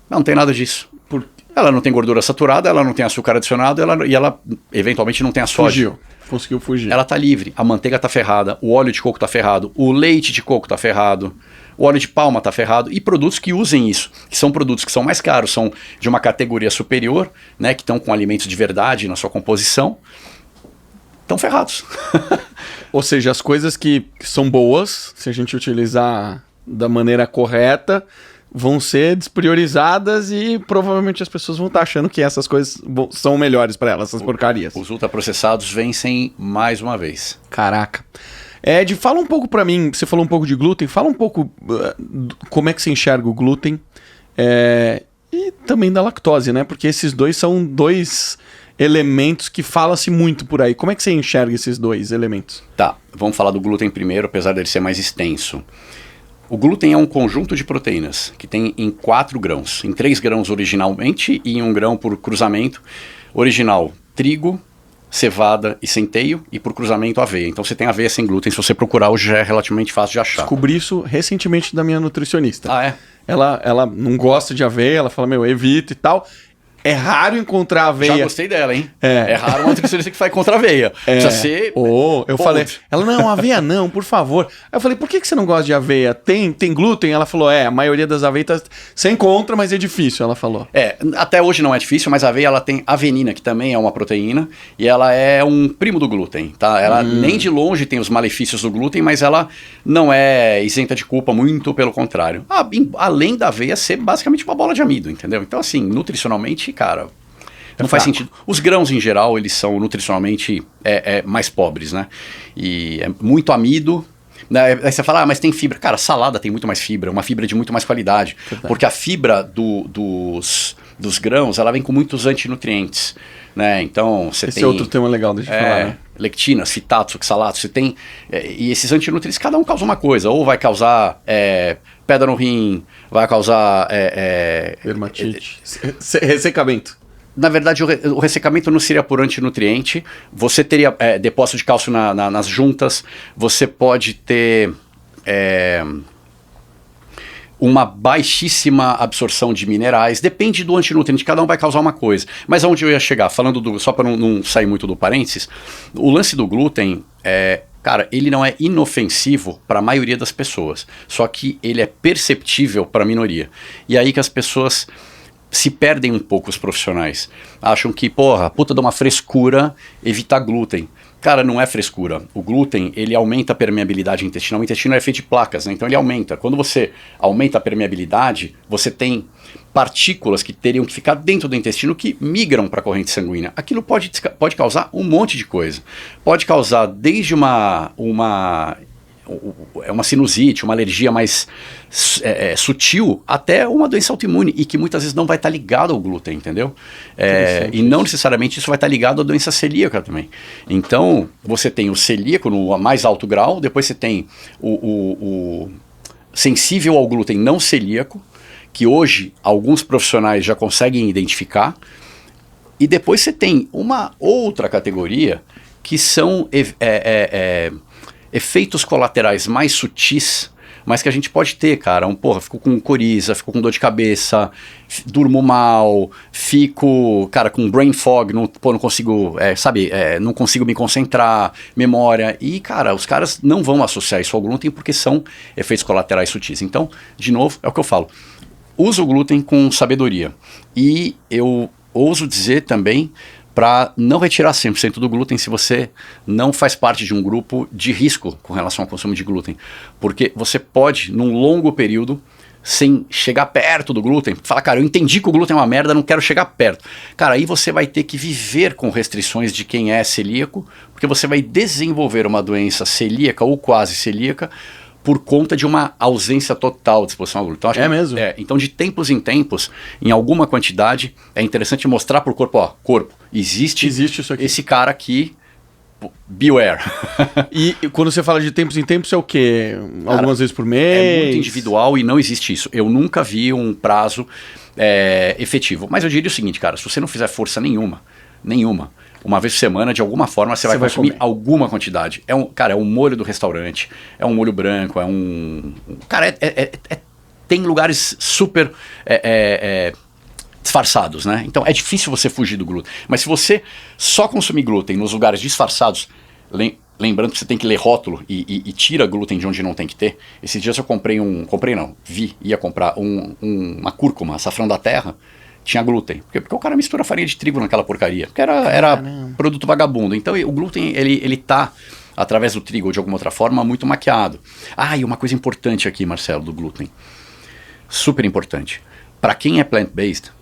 Não tem nada disso.
Por...
Ela não tem gordura saturada, ela não tem açúcar adicionado, e ela eventualmente não tem a soja.
Conseguiu fugir.
Ela tá livre, a manteiga tá ferrada, o óleo de coco tá ferrado, o leite de coco tá ferrado, o óleo de palma tá ferrado, e produtos que usem isso, que são produtos que são mais caros, são de uma categoria superior, né, que estão com alimentos de verdade na sua composição, estão ferrados.
Ou seja, as coisas que são boas, se a gente utilizar da maneira correta, vão ser despriorizadas e provavelmente as pessoas vão estar achando que essas coisas são melhores para elas, essas porcarias.
Os ultraprocessados vencem mais uma vez.
Caraca. Ed, fala um pouco para mim, você falou um pouco de glúten, fala um pouco como é que você enxerga o glúten e também da lactose, né? Porque esses dois são dois elementos que fala-se muito por aí. Como é que você enxerga esses dois elementos?
Tá, vamos falar do glúten primeiro, apesar dele ser mais extenso. O glúten é um conjunto de proteínas que tem em 4 grãos, em 3 grãos originalmente e em 1 grão por cruzamento. Original, trigo, cevada e centeio, e por cruzamento aveia. Então você tem aveia sem glúten, se você procurar hoje já é relativamente fácil de achar.
Descobri isso recentemente da minha nutricionista.
Ah, é?
Ela não gosta de aveia, ela fala, evita e tal. É raro encontrar aveia.
Já gostei dela, hein? É raro uma nutricionista que faz contra aveia. Precisa ser...
Eu falei, ela, não, aveia não, por favor. Aí eu falei, por que você não gosta de aveia? Tem glúten? Ela falou, a maioria das aveias você encontra, mas é difícil, ela falou.
Até hoje não é difícil, mas a aveia ela tem avenina, que também é uma proteína, e ela é um primo do glúten, tá? Ela nem de longe tem os malefícios do glúten, mas ela não é isenta de culpa, muito pelo contrário. Além da aveia ser basicamente uma bola de amido, entendeu? Então, assim, nutricionalmente, cara, não faz sentido. Os grãos, em geral, eles são nutricionalmente mais pobres, né? E é muito amido. Né? Aí você fala, mas tem fibra. Cara, salada tem muito mais fibra, uma fibra de muito mais qualidade. Verdade. Porque a fibra dos grãos, ela vem com muitos antinutrientes. Né? Então, você
Esse
tem...
é outro tema legal, deixa eu falar, né?
Lectinas, fitatos, oxalatos, você tem... e esses antinutrientes, cada um causa uma coisa. Ou vai causar pedra no rim, vai causar...
dermatite, ressecamento.
Na verdade, o ressecamento não seria por antinutriente. Você teria depósito de cálcio nas juntas. Você pode ter uma baixíssima absorção de minerais. Depende do antinutriente. Cada um vai causar uma coisa. Mas aonde eu ia chegar? Falando só para não sair muito do parênteses, o lance do glúten cara, ele não é inofensivo para a maioria das pessoas. Só que ele é perceptível para a minoria. E aí que as pessoas... se perdem um pouco os profissionais. Acham que, puta de uma frescura evitar glúten. Cara, não é frescura. O glúten, ele aumenta a permeabilidade intestinal. O intestino é feito de placas, né? Então ele aumenta. Quando você aumenta a permeabilidade, você tem partículas que teriam que ficar dentro do intestino que migram para a corrente sanguínea. Aquilo pode causar um monte de coisa. Pode causar desde uma sinusite, uma alergia mais sutil, até uma doença autoimune, e que muitas vezes não vai estar ligado ao glúten, entendeu? E não necessariamente isso vai estar ligado à doença celíaca também. Então, você tem o celíaco no mais alto grau, depois você tem o sensível ao glúten não celíaco, que hoje alguns profissionais já conseguem identificar, e depois você tem uma outra categoria que são... efeitos colaterais mais sutis, mas que a gente pode ter, cara. Fico com coriza, fico com dor de cabeça, durmo mal, fico, cara, com brain fog, não consigo, não consigo me concentrar, memória. E, cara, os caras não vão associar isso ao glúten porque são efeitos colaterais sutis. Então, de novo, é o que eu falo. Usa o glúten com sabedoria. E eu ouso dizer também... para não retirar 100% do glúten se você não faz parte de um grupo de risco com relação ao consumo de glúten. Porque você pode, num longo período, sem chegar perto do glúten, falar, cara, eu entendi que o glúten é uma merda, não quero chegar perto. Cara, aí você vai ter que viver com restrições de quem é celíaco, porque você vai desenvolver uma doença celíaca ou quase celíaca, por conta de uma ausência total de exposição ao glúten. Então,
mesmo?
Então, de tempos em tempos, em alguma quantidade, é interessante mostrar para o corpo, corpo, existe
isso aqui.
Esse cara aqui, beware.
E quando você fala de tempos em tempos, é o quê? Algumas vezes por mês?
É muito individual e não existe isso. Eu nunca vi um prazo efetivo. Mas eu diria o seguinte, cara, se você não fizer força nenhuma, uma vez por semana, de alguma forma, você vai consumir alguma quantidade. É um molho do restaurante, é um molho branco, cara, tem lugares super disfarçados, né? Então é difícil você fugir do glúten. Mas se você só consumir glúten nos lugares disfarçados, lembrando que você tem que ler rótulo e tira glúten de onde não tem que ter. Esses dias eu ia comprar uma cúrcuma, açafrão da terra, tinha glúten. Porque o cara mistura farinha de trigo naquela porcaria. Porque era produto vagabundo. Então o glúten, ele tá, através do trigo ou de alguma outra forma, muito maquiado. E uma coisa importante aqui, Marcelo, do glúten. Super importante. Para quem é plant-based,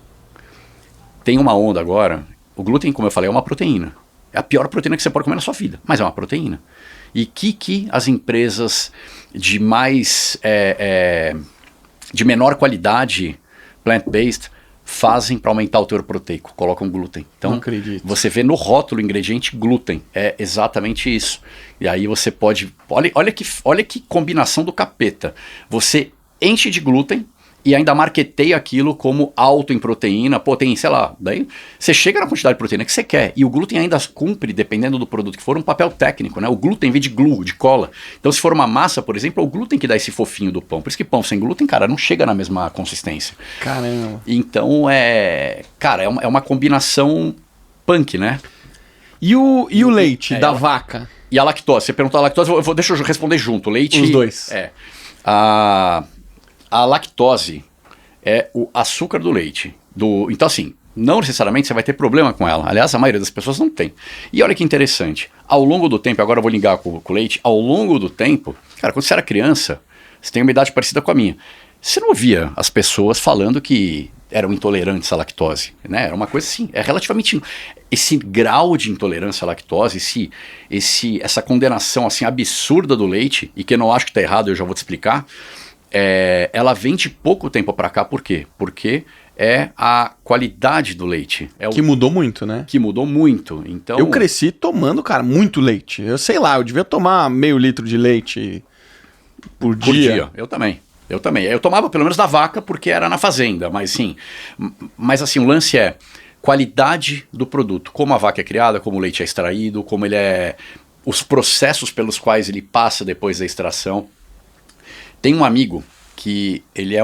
tem uma onda agora. O glúten, como eu falei, é uma proteína. É a pior proteína que você pode comer na sua vida, mas é uma proteína. E que as empresas de de menor qualidade, plant-based, fazem para aumentar o teor proteico? Colocam glúten. Então,
não acredito.
Você vê no rótulo ingrediente glúten. É exatamente isso. E aí você pode... Olha que combinação do capeta. Você enche de glúten e ainda marketeia aquilo como alto em proteína. Pô, tem, sei lá, daí você chega na quantidade de proteína que você quer. E o glúten ainda cumpre, dependendo do produto que for, um papel técnico, né? O glúten vem de glue, de cola. Então, se for uma massa, por exemplo, é o glúten que dá esse fofinho do pão. Por isso que pão sem glúten, cara, não chega na mesma consistência.
Caramba.
Então, é uma combinação punk, né?
E o leite da vaca?
E a lactose. Você perguntou a lactose, deixa eu responder junto. Leite...
Os dois.
A lactose é o açúcar do leite. Então, assim, não necessariamente você vai ter problema com ela. Aliás, a maioria das pessoas não tem. E olha que interessante. Ao longo do tempo, agora eu vou ligar com o leite, ao longo do tempo, cara, quando você era criança, você tem uma idade parecida com a minha. Você não ouvia as pessoas falando que eram intolerantes à lactose, né? Era uma coisa assim, relativamente... Esse grau de intolerância à lactose, essa condenação assim absurda do leite, e que eu não acho que está errado, eu já vou te explicar, ela vem de pouco tempo para cá. Por quê? Porque é a qualidade do leite.
Que mudou muito, né?
Que mudou muito. Então,
eu cresci tomando, cara, muito leite. Eu sei lá, eu devia tomar meio litro de leite por dia.
Eu também. Eu tomava pelo menos da vaca porque era na fazenda, mas assim, o lance é qualidade do produto. Como a vaca é criada, como o leite é extraído, como ele é... Os processos pelos quais ele passa depois da extração. Tem um amigo que ele é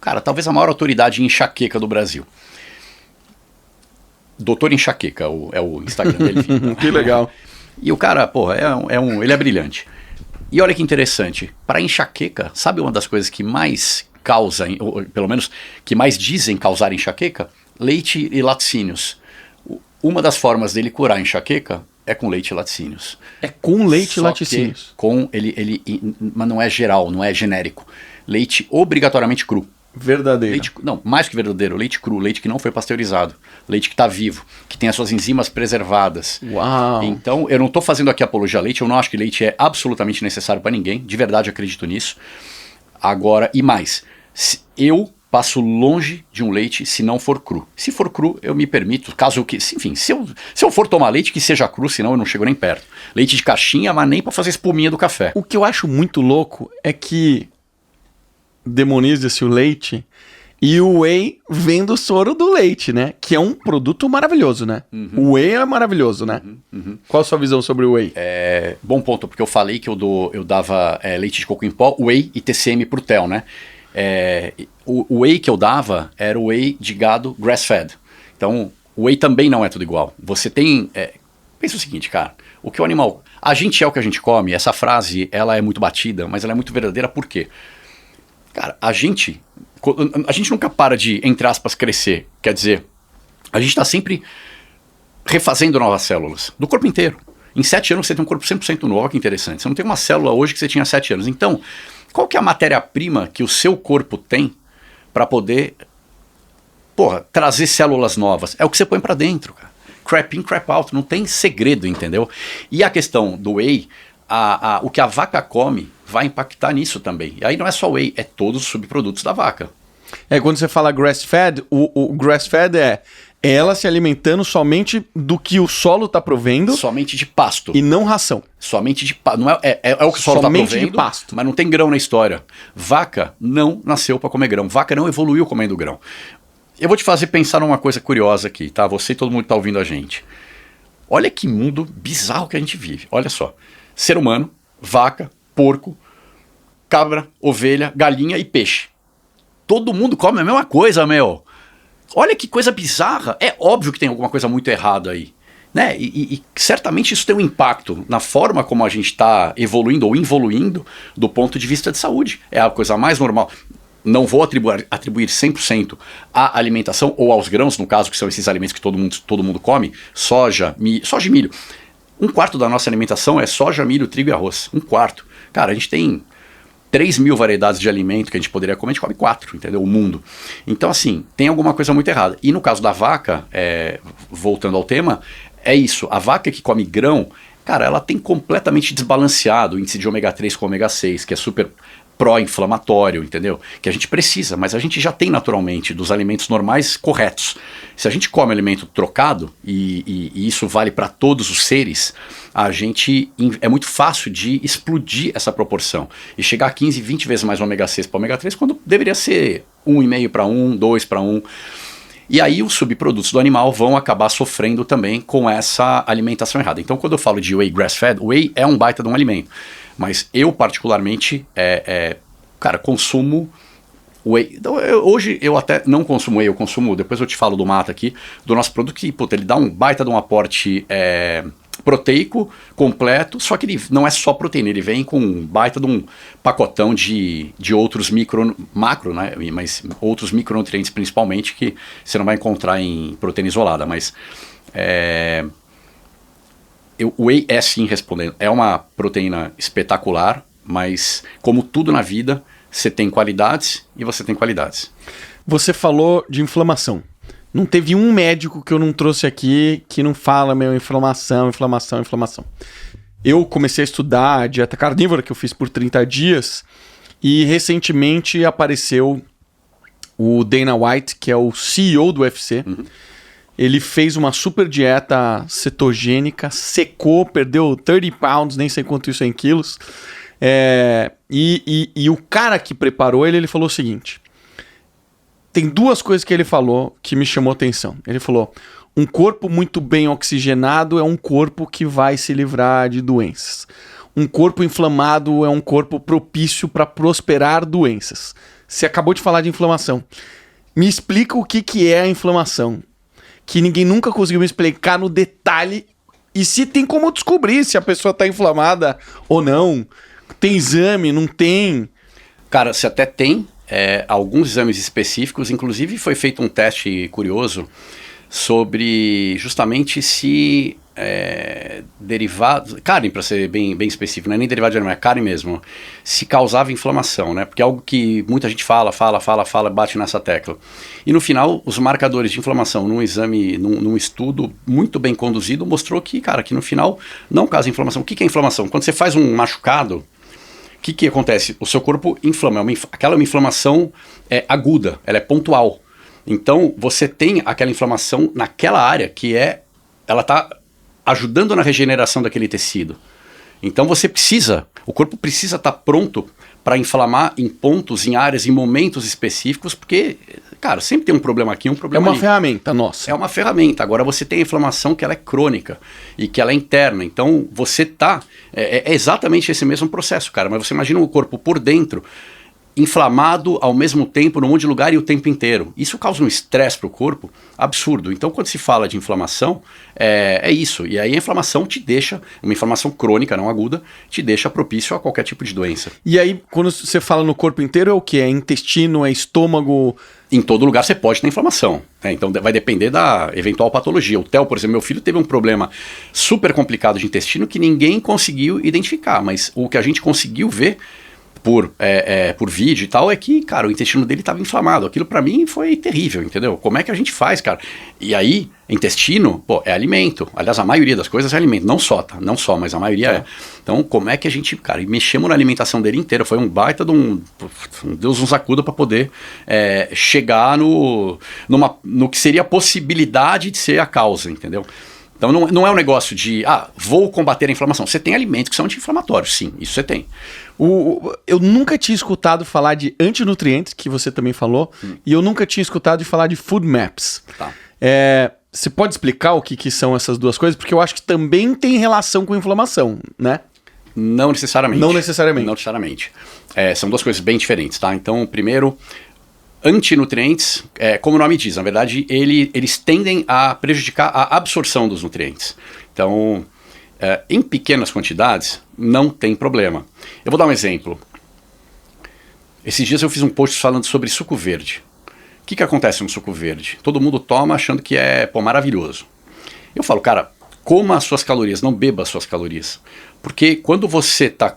cara, talvez a maior autoridade em enxaqueca do Brasil. Doutor Enxaqueca é o Instagram dele.
Que legal.
E o cara, porra, ele é brilhante. E olha que interessante, para enxaqueca, sabe uma das coisas que mais causa, ou pelo menos que mais dizem causar enxaqueca? Leite e laticínios. Uma das formas dele curar a enxaqueca é com leite e laticínios.
É com leite e laticínios.
Mas não é geral, não é genérico. Leite obrigatoriamente cru.
Verdadeiro.
Não, mais que verdadeiro. Leite cru, leite que não foi pasteurizado. Leite que está vivo, que tem as suas enzimas preservadas.
Uau!
Então, eu não estou fazendo aqui apologia a leite, eu não acho que leite é absolutamente necessário para ninguém. De verdade, acredito nisso. Agora, e mais, eu passo longe de um leite se não for cru. Se for cru, eu me permito, caso que... Enfim, se eu for tomar leite, que seja cru, senão eu não chego nem perto. Leite de caixinha, mas nem para fazer espuminha do café.
O que eu acho muito louco é que demoniza-se o leite e o whey vem do soro do leite, né? Que é um produto maravilhoso, né? Uhum. O whey é maravilhoso, né? Uhum. Qual a sua visão sobre o whey?
Bom ponto, porque eu falei que eu dava leite de coco em pó, whey e TCM pro Theo, né? O whey que eu dava era o whey de gado grass-fed. Então, o whey também não é tudo igual. Você tem... pensa o seguinte, cara. O que o animal... A gente é o que a gente come. Essa frase, ela é muito batida, mas ela é muito verdadeira. Por quê? Cara, a gente nunca para de, entre aspas, crescer. Quer dizer, a gente está sempre refazendo novas células. Do corpo inteiro. Em 7 anos você tem um corpo 100% novo. Olha que interessante. Você não tem uma célula hoje que você tinha 7 anos. Então... Qual que é a matéria-prima que o seu corpo tem para poder, trazer células novas? É o que você põe para dentro, cara. Crap in, crap out, não tem segredo, entendeu? E a questão do whey, o que a vaca come vai impactar nisso também. E aí não é só whey, é todos os subprodutos da vaca.
Quando você fala grass-fed, o grass-fed é ela se alimentando somente do que o solo está provendo.
Somente de pasto.
E não ração.
Somente de pasto. É o que o solo está provendo.
Somente de pasto.
Mas não tem grão na história. Vaca não nasceu para comer grão. Vaca não evoluiu comendo grão. Eu vou te fazer pensar numa coisa curiosa aqui, tá? Você e todo mundo que está ouvindo a gente. Olha que mundo bizarro que a gente vive. Olha só. Ser humano, vaca, porco, cabra, ovelha, galinha e peixe. Todo mundo come a mesma coisa, meu. Olha que coisa bizarra. É óbvio que tem alguma coisa muito errada aí. Né? E certamente isso tem um impacto na forma como a gente está evoluindo ou involuindo do ponto de vista de saúde. É a coisa mais normal. Não vou atribuir 100% à alimentação ou aos grãos, no caso, que são esses alimentos que todo mundo come, soja e milho. 1/4 da nossa alimentação é soja, milho, trigo e arroz. 1/4. Cara, a gente tem 3.000 variedades de alimento que a gente poderia comer, a gente come 4, entendeu? O mundo. Então, assim, tem alguma coisa muito errada. E no caso da vaca, voltando ao tema, é isso. A vaca que come grão, cara, ela tem completamente desbalanceado o índice de ômega 3 com ômega 6, que é super pró-inflamatório, entendeu? Que a gente precisa, mas a gente já tem naturalmente dos alimentos normais corretos. Se a gente come alimento trocado, e isso vale para todos os seres, é muito fácil de explodir essa proporção e chegar a 15, 20 vezes mais ômega 6 para ômega 3, quando deveria ser 1,5 para 1, 2 para 1. E aí os subprodutos do animal vão acabar sofrendo também com essa alimentação errada. Então, quando eu falo de whey grass-fed, whey é um baita de um alimento. Mas eu, particularmente, cara, consumo whey. Então, hoje eu até não consumo whey, eu consumo, depois eu te falo do Mata aqui, do nosso produto que, puta, ele dá um baita de um aporte proteico completo, só que ele não é só proteína, ele vem com um baita de um pacotão de outros macro, né, mas outros micronutrientes principalmente que você não vai encontrar em proteína isolada, mas o whey é sim, respondendo, é uma proteína espetacular, mas como tudo na vida, você tem qualidades e você tem qualidades.
Você falou de inflamação. Não teve um médico que eu não trouxe aqui que não fala, inflamação. Eu comecei a estudar a dieta carnívora, que eu fiz por 30 dias, e recentemente apareceu o Dana White, que é o CEO do UFC. Uhum. Ele fez uma super dieta cetogênica, secou, perdeu 30 pounds, nem sei quanto isso é em quilos. E o cara que preparou ele falou o seguinte... Tem duas coisas que ele falou que me chamou a atenção. Ele falou, um corpo muito bem oxigenado é um corpo que vai se livrar de doenças. Um corpo inflamado é um corpo propício para prosperar doenças. Você acabou de falar de inflamação. Me explica o que é a inflamação. Que ninguém nunca conseguiu me explicar no detalhe. E se tem como descobrir se a pessoa está inflamada ou não. Tem exame, não tem?
Cara, você até tem... alguns exames específicos, inclusive foi feito um teste curioso sobre justamente se derivados, carne para ser bem específico, não é nem derivado de animal, é carne mesmo, se causava inflamação, né? Porque é algo que muita gente fala, bate nessa tecla. E no final, os marcadores de inflamação num exame, num estudo muito bem conduzido, mostrou que, cara, que no final não causa inflamação. O que é inflamação? Quando você faz um machucado, o que acontece? O seu corpo inflama, aquela é uma inflamação aguda, ela é pontual. Então, você tem aquela inflamação naquela área que ela está ajudando na regeneração daquele tecido. Então, o corpo precisa estar pronto para inflamar em pontos, em áreas, em momentos específicos, porque, cara, sempre tem um problema aqui, um problema ali.
É uma ferramenta nossa.
É uma ferramenta. Agora, você tem a inflamação que ela é crônica e que ela é interna. Então, você tá... É exatamente esse mesmo processo, cara. Mas você imagina o corpo por dentro, inflamado ao mesmo tempo, num monte de lugar e o tempo inteiro. Isso causa um estresse para o corpo absurdo. Então, quando se fala de inflamação, é isso. E aí a inflamação te deixa, uma inflamação crônica, não aguda, te deixa propício a qualquer tipo de doença.
E aí, quando você fala no corpo inteiro, é o quê? É intestino, é estômago?
Em todo lugar você pode ter inflamação, né? Então vai depender da eventual patologia. O Theo, por exemplo, meu filho teve um problema super complicado de intestino que ninguém conseguiu identificar, mas o que a gente conseguiu ver por vídeo e tal, é que, cara, o intestino dele estava inflamado. Aquilo pra mim foi terrível, entendeu? Como é que a gente faz, cara? E aí, intestino, é alimento. Aliás, a maioria das coisas é alimento. Não só, tá? Não só, mas a maioria é. Então, como é que a gente, cara, mexemos na alimentação dele inteira. Foi um baita de um Deus nos acuda pra poder chegar no que seria a possibilidade de ser a causa, entendeu? Então não é um negócio de, vou combater a inflamação. Você tem alimentos que são anti-inflamatórios, sim, isso você tem.
Eu nunca tinha escutado falar de antinutrientes, que você também falou, e eu nunca tinha escutado falar de food maps.
Tá.
Você pode explicar o que são essas duas coisas? Porque eu acho que também tem relação com inflamação, né?
Não necessariamente.
Não necessariamente.
Não necessariamente. São duas coisas bem diferentes, tá? Então, primeiro, antinutrientes, como o nome diz, na verdade, eles tendem a prejudicar a absorção dos nutrientes. Então, em pequenas quantidades, não tem problema. Eu vou dar um exemplo. Esses dias eu fiz um post falando sobre suco verde. O que acontece no suco verde? Todo mundo toma achando que é maravilhoso. Eu falo, cara, coma as suas calorias, não beba as suas calorias. Porque quando você está...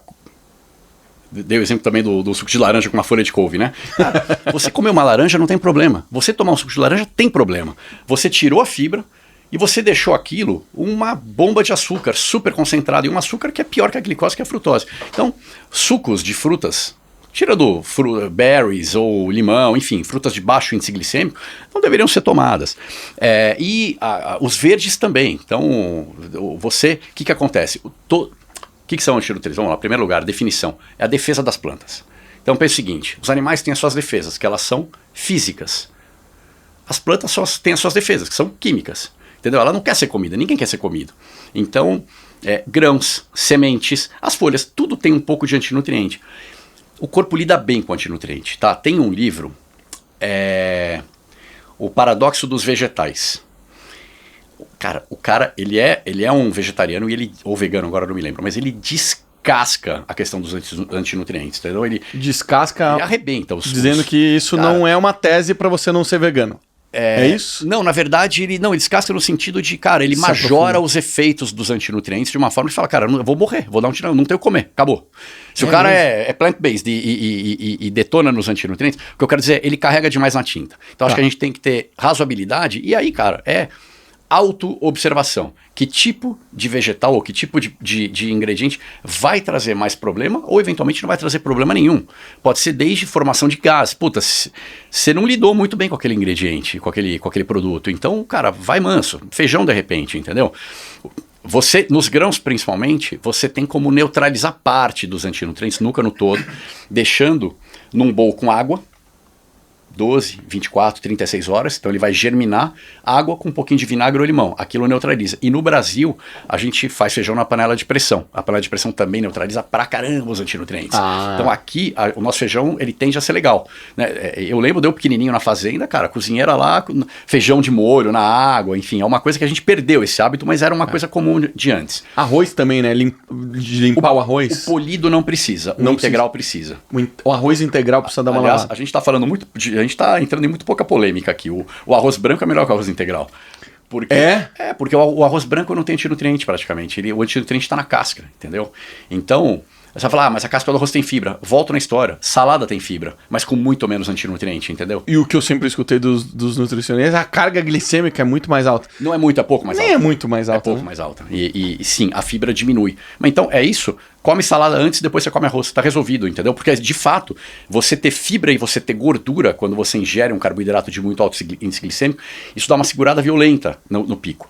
Dei o exemplo também do suco de laranja com uma folha de couve, né? Cara, você comer uma laranja não tem problema. Você tomar um suco de laranja tem problema. Você tirou a fibra e você deixou aquilo uma bomba de açúcar super concentrado. E um açúcar que é pior que a glicose, que é a frutose. Então, sucos de frutas... Tirando berries ou limão, enfim, frutas de baixo índice glicêmico, não deveriam ser tomadas. Os verdes também. Então, o que acontece? O que são antinutrientes? Vamos lá, em primeiro lugar, definição. É a defesa das plantas. Então, pense o seguinte, os animais têm as suas defesas, que elas são físicas. As plantas só têm as suas defesas, que são químicas. Entendeu? Ela não quer ser comida, ninguém quer ser comido. Então, grãos, sementes, as folhas, tudo tem um pouco de antinutriente. O corpo lida bem com antinutriente, tá? Tem um livro, O Paradoxo dos Vegetais. O cara ele é um vegetariano ou vegano, agora não me lembro, mas ele descasca a questão dos antinutrientes, entendeu? Ele arrebenta
dizendo que isso não é uma tese para você não ser vegano. É isso?
Não, na verdade, ele descasca no sentido de, cara, ele majora os efeitos dos antinutrientes de uma forma que fala, cara, eu vou morrer, vou dar um tiro, não tenho o que comer, acabou. Se o cara é plant-based e detona nos antinutrientes, o que eu quero dizer é, ele carrega demais na tinta. Então acho que a gente tem que ter razoabilidade, e aí, cara, auto-observação. Que tipo de vegetal ou que tipo de ingrediente vai trazer mais problema ou eventualmente não vai trazer problema nenhum. Pode ser desde formação de gás. Puta, você não lidou muito bem com aquele ingrediente, com aquele produto. Então, cara, vai manso. Feijão de repente, entendeu? Você, nos grãos principalmente, você tem como neutralizar parte dos antinutrientes, nunca no todo, deixando num bowl com água, 12, 24, 36 horas, então ele vai germinar água com um pouquinho de vinagre ou limão, aquilo neutraliza. E no Brasil, a gente faz feijão na panela de pressão. A panela de pressão também neutraliza pra caramba os antinutrientes. Então aqui, o nosso feijão, ele tende a ser legal, né? Eu lembro, deu pequenininho na fazenda, cara, cozinheira lá, feijão de molho na água, enfim, é uma coisa que a gente perdeu esse hábito, mas era uma coisa comum de antes.
Arroz também, né? Limpar o arroz.
O polido não precisa, o integral precisa.
O arroz integral precisa dar uma lavada.
A gente tá falando muito... A gente está entrando em muito pouca polêmica aqui. O arroz branco é melhor que o arroz integral. Porque, porque o arroz branco não tem antinutriente praticamente. O antinutriente está na casca, entendeu? Então, você vai falar, mas a casca do arroz tem fibra. Volto na história. Salada tem fibra, mas com muito menos antinutriente, entendeu?
E o que eu sempre escutei dos nutricionistas, a carga glicêmica é muito mais alta.
Não é muito, é pouco mais alta.
Nem é muito mais alta.
É pouco mais alta. E sim, a fibra diminui. Mas então, é isso. Come salada antes e depois você come arroz. Tá resolvido, entendeu? Porque, de fato, você ter fibra e você ter gordura, quando você ingere um carboidrato de muito alto índice glicêmico, isso dá uma segurada violenta no pico.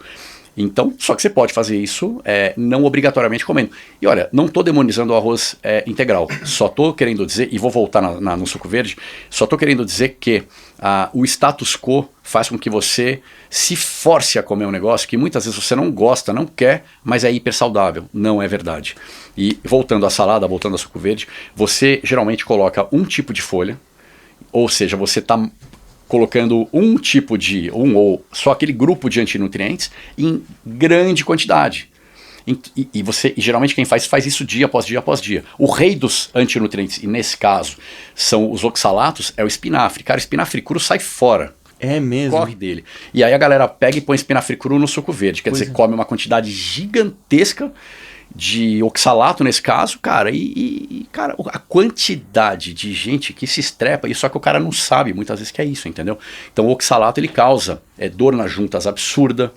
Então, só que você pode fazer isso não obrigatoriamente comendo. E olha, não estou demonizando o arroz integral. Só estou querendo dizer, e vou voltar no suco verde, só estou querendo dizer que o status quo faz com que você se force a comer um negócio que muitas vezes você não gosta, não quer, mas é hiper saudável. Não é verdade. E voltando à salada, voltando ao suco verde, você geralmente coloca um tipo de folha, ou seja, você está colocando um tipo ou só aquele grupo de antinutrientes em grande quantidade. E geralmente quem faz isso dia após dia após dia. O rei dos antinutrientes, e nesse caso são os oxalatos, é o espinafre. Cara, o espinafre cru sai fora.
É mesmo?
Corre dele. E aí a galera pega e põe espinafre cru no suco verde. Quer dizer, come uma quantidade gigantesca de oxalato nesse caso, cara, cara, a quantidade de gente que se estrepa, e só que o cara não sabe muitas vezes que é isso, entendeu? Então o oxalato ele causa dor nas juntas absurda,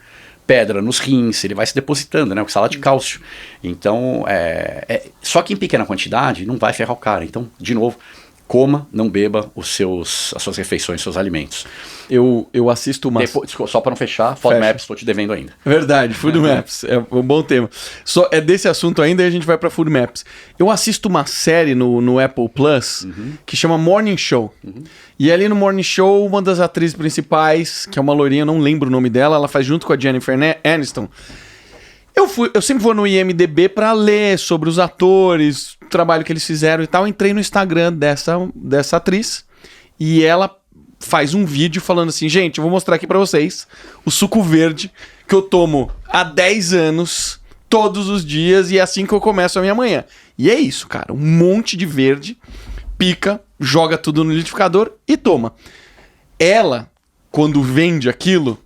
pedra nos rins, ele vai se depositando, né? Oxalato de cálcio. Então, só que em pequena quantidade não vai ferrar o cara. Então, de novo, coma, não beba as suas refeições, seus alimentos.
Eu assisto uma...
Só para não fechar, FODMAPs, estou te devendo ainda.
Verdade, FoodMaps, é um bom tema. É desse assunto ainda e a gente vai para FoodMaps. Eu assisto uma série no Apple Plus que chama Morning Show. E ali no Morning Show, uma das atrizes principais, que é uma loirinha, eu não lembro o nome dela, ela faz junto com a Jennifer Aniston. Eu sempre vou no IMDb pra ler sobre os atores, o trabalho que eles fizeram e tal. Entrei no Instagram dessa atriz e ela faz um vídeo falando assim, gente, eu vou mostrar aqui pra vocês o suco verde que eu tomo há 10 anos, todos os dias, e é assim que eu começo a minha manhã. E é isso, cara, um monte de verde, pica, joga tudo no liquidificador e toma. Ela, quando vende aquilo,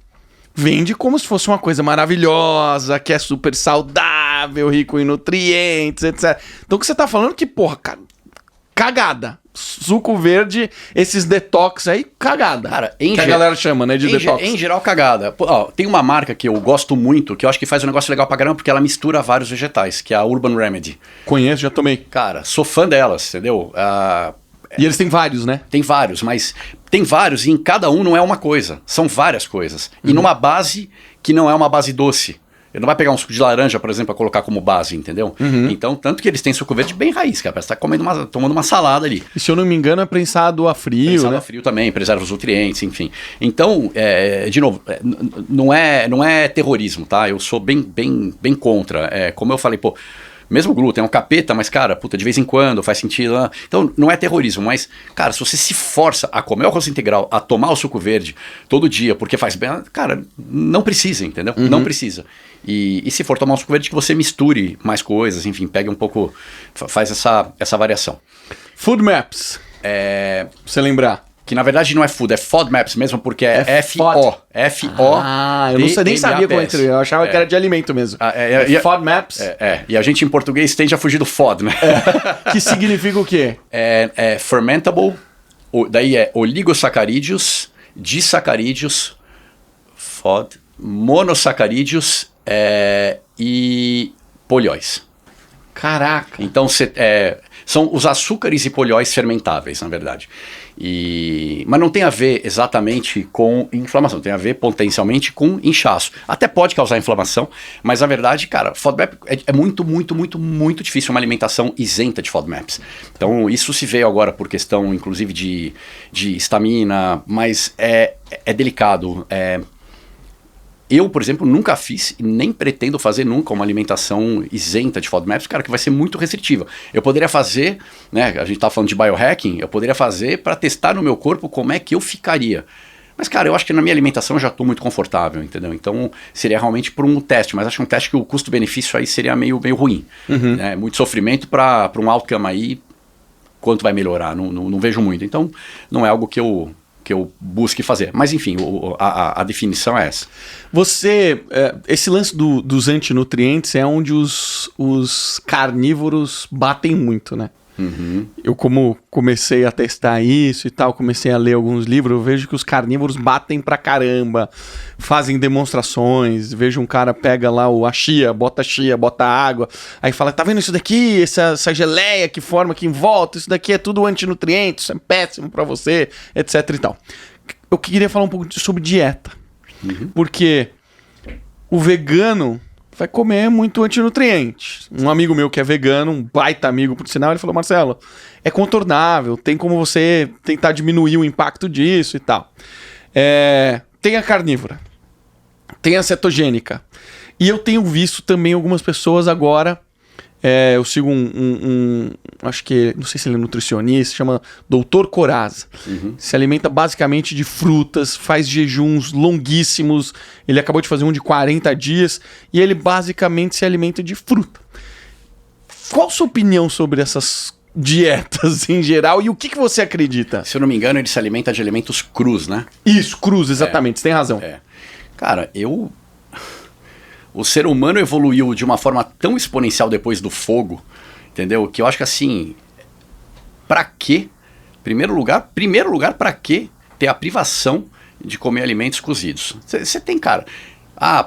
vende como se fosse uma coisa maravilhosa, que é super saudável, rico em nutrientes, etc. Então o que você tá falando que, porra, cagada. Suco verde, esses detox aí, cagada.
Cara,
que a galera chama, né, de detox.
Em geral, cagada. Pô, ó, tem uma marca que eu gosto muito, que eu acho que faz um negócio legal pra caramba, porque ela mistura vários vegetais, que é a Urban Remedy.
Conheço, já tomei.
Cara, sou fã delas, entendeu?
E eles têm vários, né?
Tem vários, mas tem vários e em cada um não é uma coisa. São várias coisas. E numa base que não é uma base doce. Ele não vai pegar um suco de laranja, por exemplo, para colocar como base, entendeu? Então, tanto que eles têm suco verde bem raiz, cara. Parece que tá tomando uma salada ali.
E se eu não me engano, é prensado a frio,
prensado, né? A
né?
frio também, preserva os nutrientes, enfim. Então, de novo, não é terrorismo, tá? Eu sou bem contra. Como eu falei, pô, mesmo glúten é um capeta, mas, cara, puta, de vez em quando faz sentido. Então, não é terrorismo, mas, cara, se você se força a comer o arroz integral, a tomar o suco verde todo dia, porque faz bem, cara, não precisa, entendeu? Não precisa. E se for tomar um suco verde, que você misture mais coisas, enfim, pegue um pouco, faz essa variação.
Food Maps. Pra você lembrar.
Que na verdade não é food, é FODMAPs mesmo, porque é
FOD.
F-O.
Eu nem sabia como entre. Eu achava que era de alimento mesmo. FODMAPs.
E a gente em português tende a fugir do FOD, né?
Que significa o quê?
É fermentable, daí é oligosacarídeos, disacarídeos, FOD, monossacarídeos e polióis.
Caraca.
Então, são os açúcares e polióis fermentáveis, na verdade. Mas não tem a ver exatamente com inflamação, tem a ver potencialmente com inchaço. Até pode causar inflamação, mas na verdade, cara, FODMAP é muito difícil uma alimentação isenta de FODMAPs. Então, isso se veio agora por questão, inclusive, de estamina, mas é delicado. Eu, por exemplo, nunca fiz e nem pretendo fazer nunca uma alimentação isenta de FODMAPs, cara, que vai ser muito restritiva. Eu poderia fazer, né, a gente tá falando de biohacking, eu poderia fazer para testar no meu corpo como é que eu ficaria. Mas, cara, eu acho que na minha alimentação eu já estou muito confortável, entendeu? Então, seria realmente por um teste, mas acho que um teste que o custo-benefício aí seria meio ruim. Né? Muito sofrimento para um outcome aí, quanto vai melhorar, não vejo muito. Então, não é algo que eu busque fazer. Mas, enfim, a definição é essa.
Esse lance dos antinutrientes é onde os carnívoros batem muito, né? Eu, como comecei a testar isso e tal, comecei a ler alguns livros, eu vejo que os carnívoros batem pra caramba, fazem demonstrações, vejo um cara pega lá a chia, bota água, aí fala, tá vendo isso daqui, essa geleia que forma aqui em volta, isso daqui é tudo antinutriente, isso é péssimo pra você, etc e tal. Eu queria falar um pouco sobre dieta, porque o vegano vai comer muito antinutriente. Um amigo meu que é vegano, um baita amigo por sinal, ele falou, Marcelo, é contornável, tem como você tentar diminuir o impacto disso e tal. Tem a carnívora, tem a cetogênica. E eu tenho visto também algumas pessoas agora, eu sigo acho que, não sei se ele é nutricionista, chama Dr. Coraza. Se alimenta basicamente de frutas, faz jejuns longuíssimos. Ele acabou de fazer um de 40 dias e ele basicamente se alimenta de fruta. Qual a sua opinião sobre essas dietas em geral e o que você acredita?
Se eu não me engano, ele se alimenta de alimentos crus, né?
Isso, crus, exatamente, você tem razão.
Cara, o ser humano evoluiu de uma forma tão exponencial depois do fogo, entendeu? Que eu acho que assim, pra quê? Primeiro lugar, pra quê ter a privação de comer alimentos cozidos? Você tem, cara...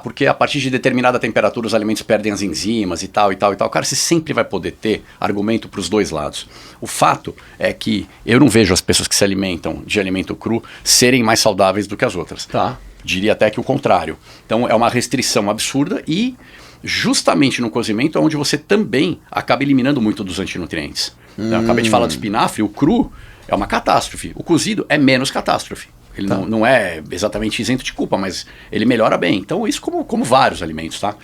porque a partir de determinada temperatura os alimentos perdem as enzimas e tal. Cara, você sempre vai poder ter argumento para os dois lados. O fato é que eu não vejo as pessoas que se alimentam de alimento cru serem mais saudáveis do que as outras.
Tá.
Diria até que o contrário. Então é uma restrição absurda e justamente no cozimento é onde você também acaba eliminando muito dos antinutrientes. Eu acabei de falar do espinafre, o cru é uma catástrofe. O cozido é menos catástrofe. Ele não é exatamente isento de culpa, mas ele melhora bem. Então isso como vários alimentos, tá?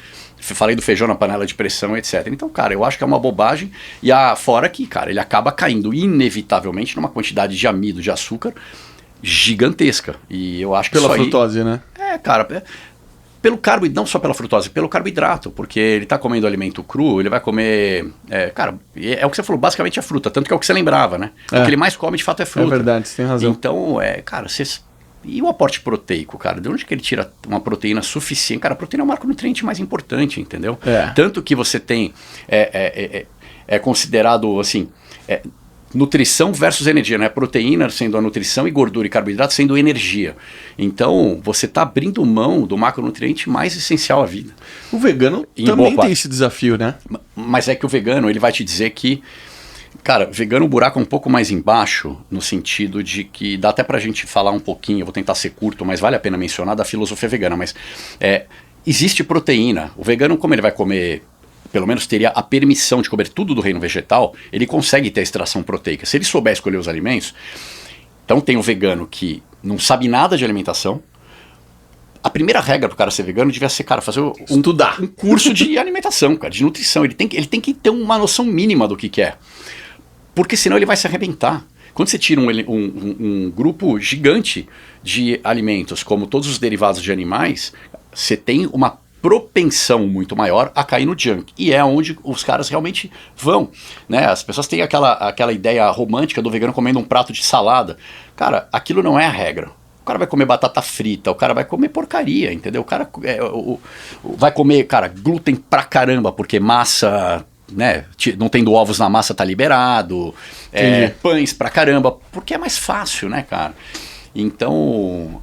falei do feijão na panela de pressão, etc. Então, cara, eu acho que é uma bobagem. E fora que, cara, ele acaba caindo inevitavelmente numa quantidade de amido, de açúcar gigantesca. E eu acho que
pela frutose, né?
Cara, pelo carboidrato, não só pela frutose, pelo carboidrato, porque ele tá comendo alimento cru, ele vai comer, cara, é o que você falou, basicamente é fruta, tanto que é o que você lembrava, né? O que ele mais come de fato é fruta.
É verdade, você tem razão.
Então, cara, e o aporte proteico, cara? De onde que ele tira uma proteína suficiente? Cara, a proteína é o macronutriente mais importante, entendeu? Tanto que você tem, é considerado, assim, nutrição versus energia, né? Proteína sendo a nutrição e gordura e carboidrato sendo energia. Então, você está abrindo mão do macronutriente mais essencial à vida.
O vegano também tem esse desafio, né?
Mas é que o vegano, ele vai te dizer que, cara, vegano o buraco é um pouco mais embaixo, no sentido de que dá até pra gente falar um pouquinho, eu vou tentar ser curto, mas vale a pena mencionar da filosofia vegana, mas existe proteína. O vegano, como ele vai comer, pelo menos teria a permissão de comer tudo do reino vegetal, ele consegue ter a extração proteica. Se ele souber escolher os alimentos, então tem o vegano que não sabe nada de alimentação. A primeira regra para o cara ser vegano devia ser, cara, fazer
estudar
um curso de alimentação, cara, de nutrição. Ele tem que ter uma noção mínima do que é. Porque senão ele vai se arrebentar. Quando você tira um grupo gigante de alimentos, como todos os derivados de animais, você tem uma propensão muito maior a cair no junk. E é onde os caras realmente vão, né? As pessoas têm aquela ideia romântica do vegano comendo um prato de salada. Cara, aquilo não é a regra. O cara vai comer batata frita, o cara vai comer porcaria, entendeu? O cara vai comer, cara, glúten pra caramba, porque massa, né? Não tendo ovos na massa tá liberado. Pães pra caramba, porque é mais fácil, né, cara? Então,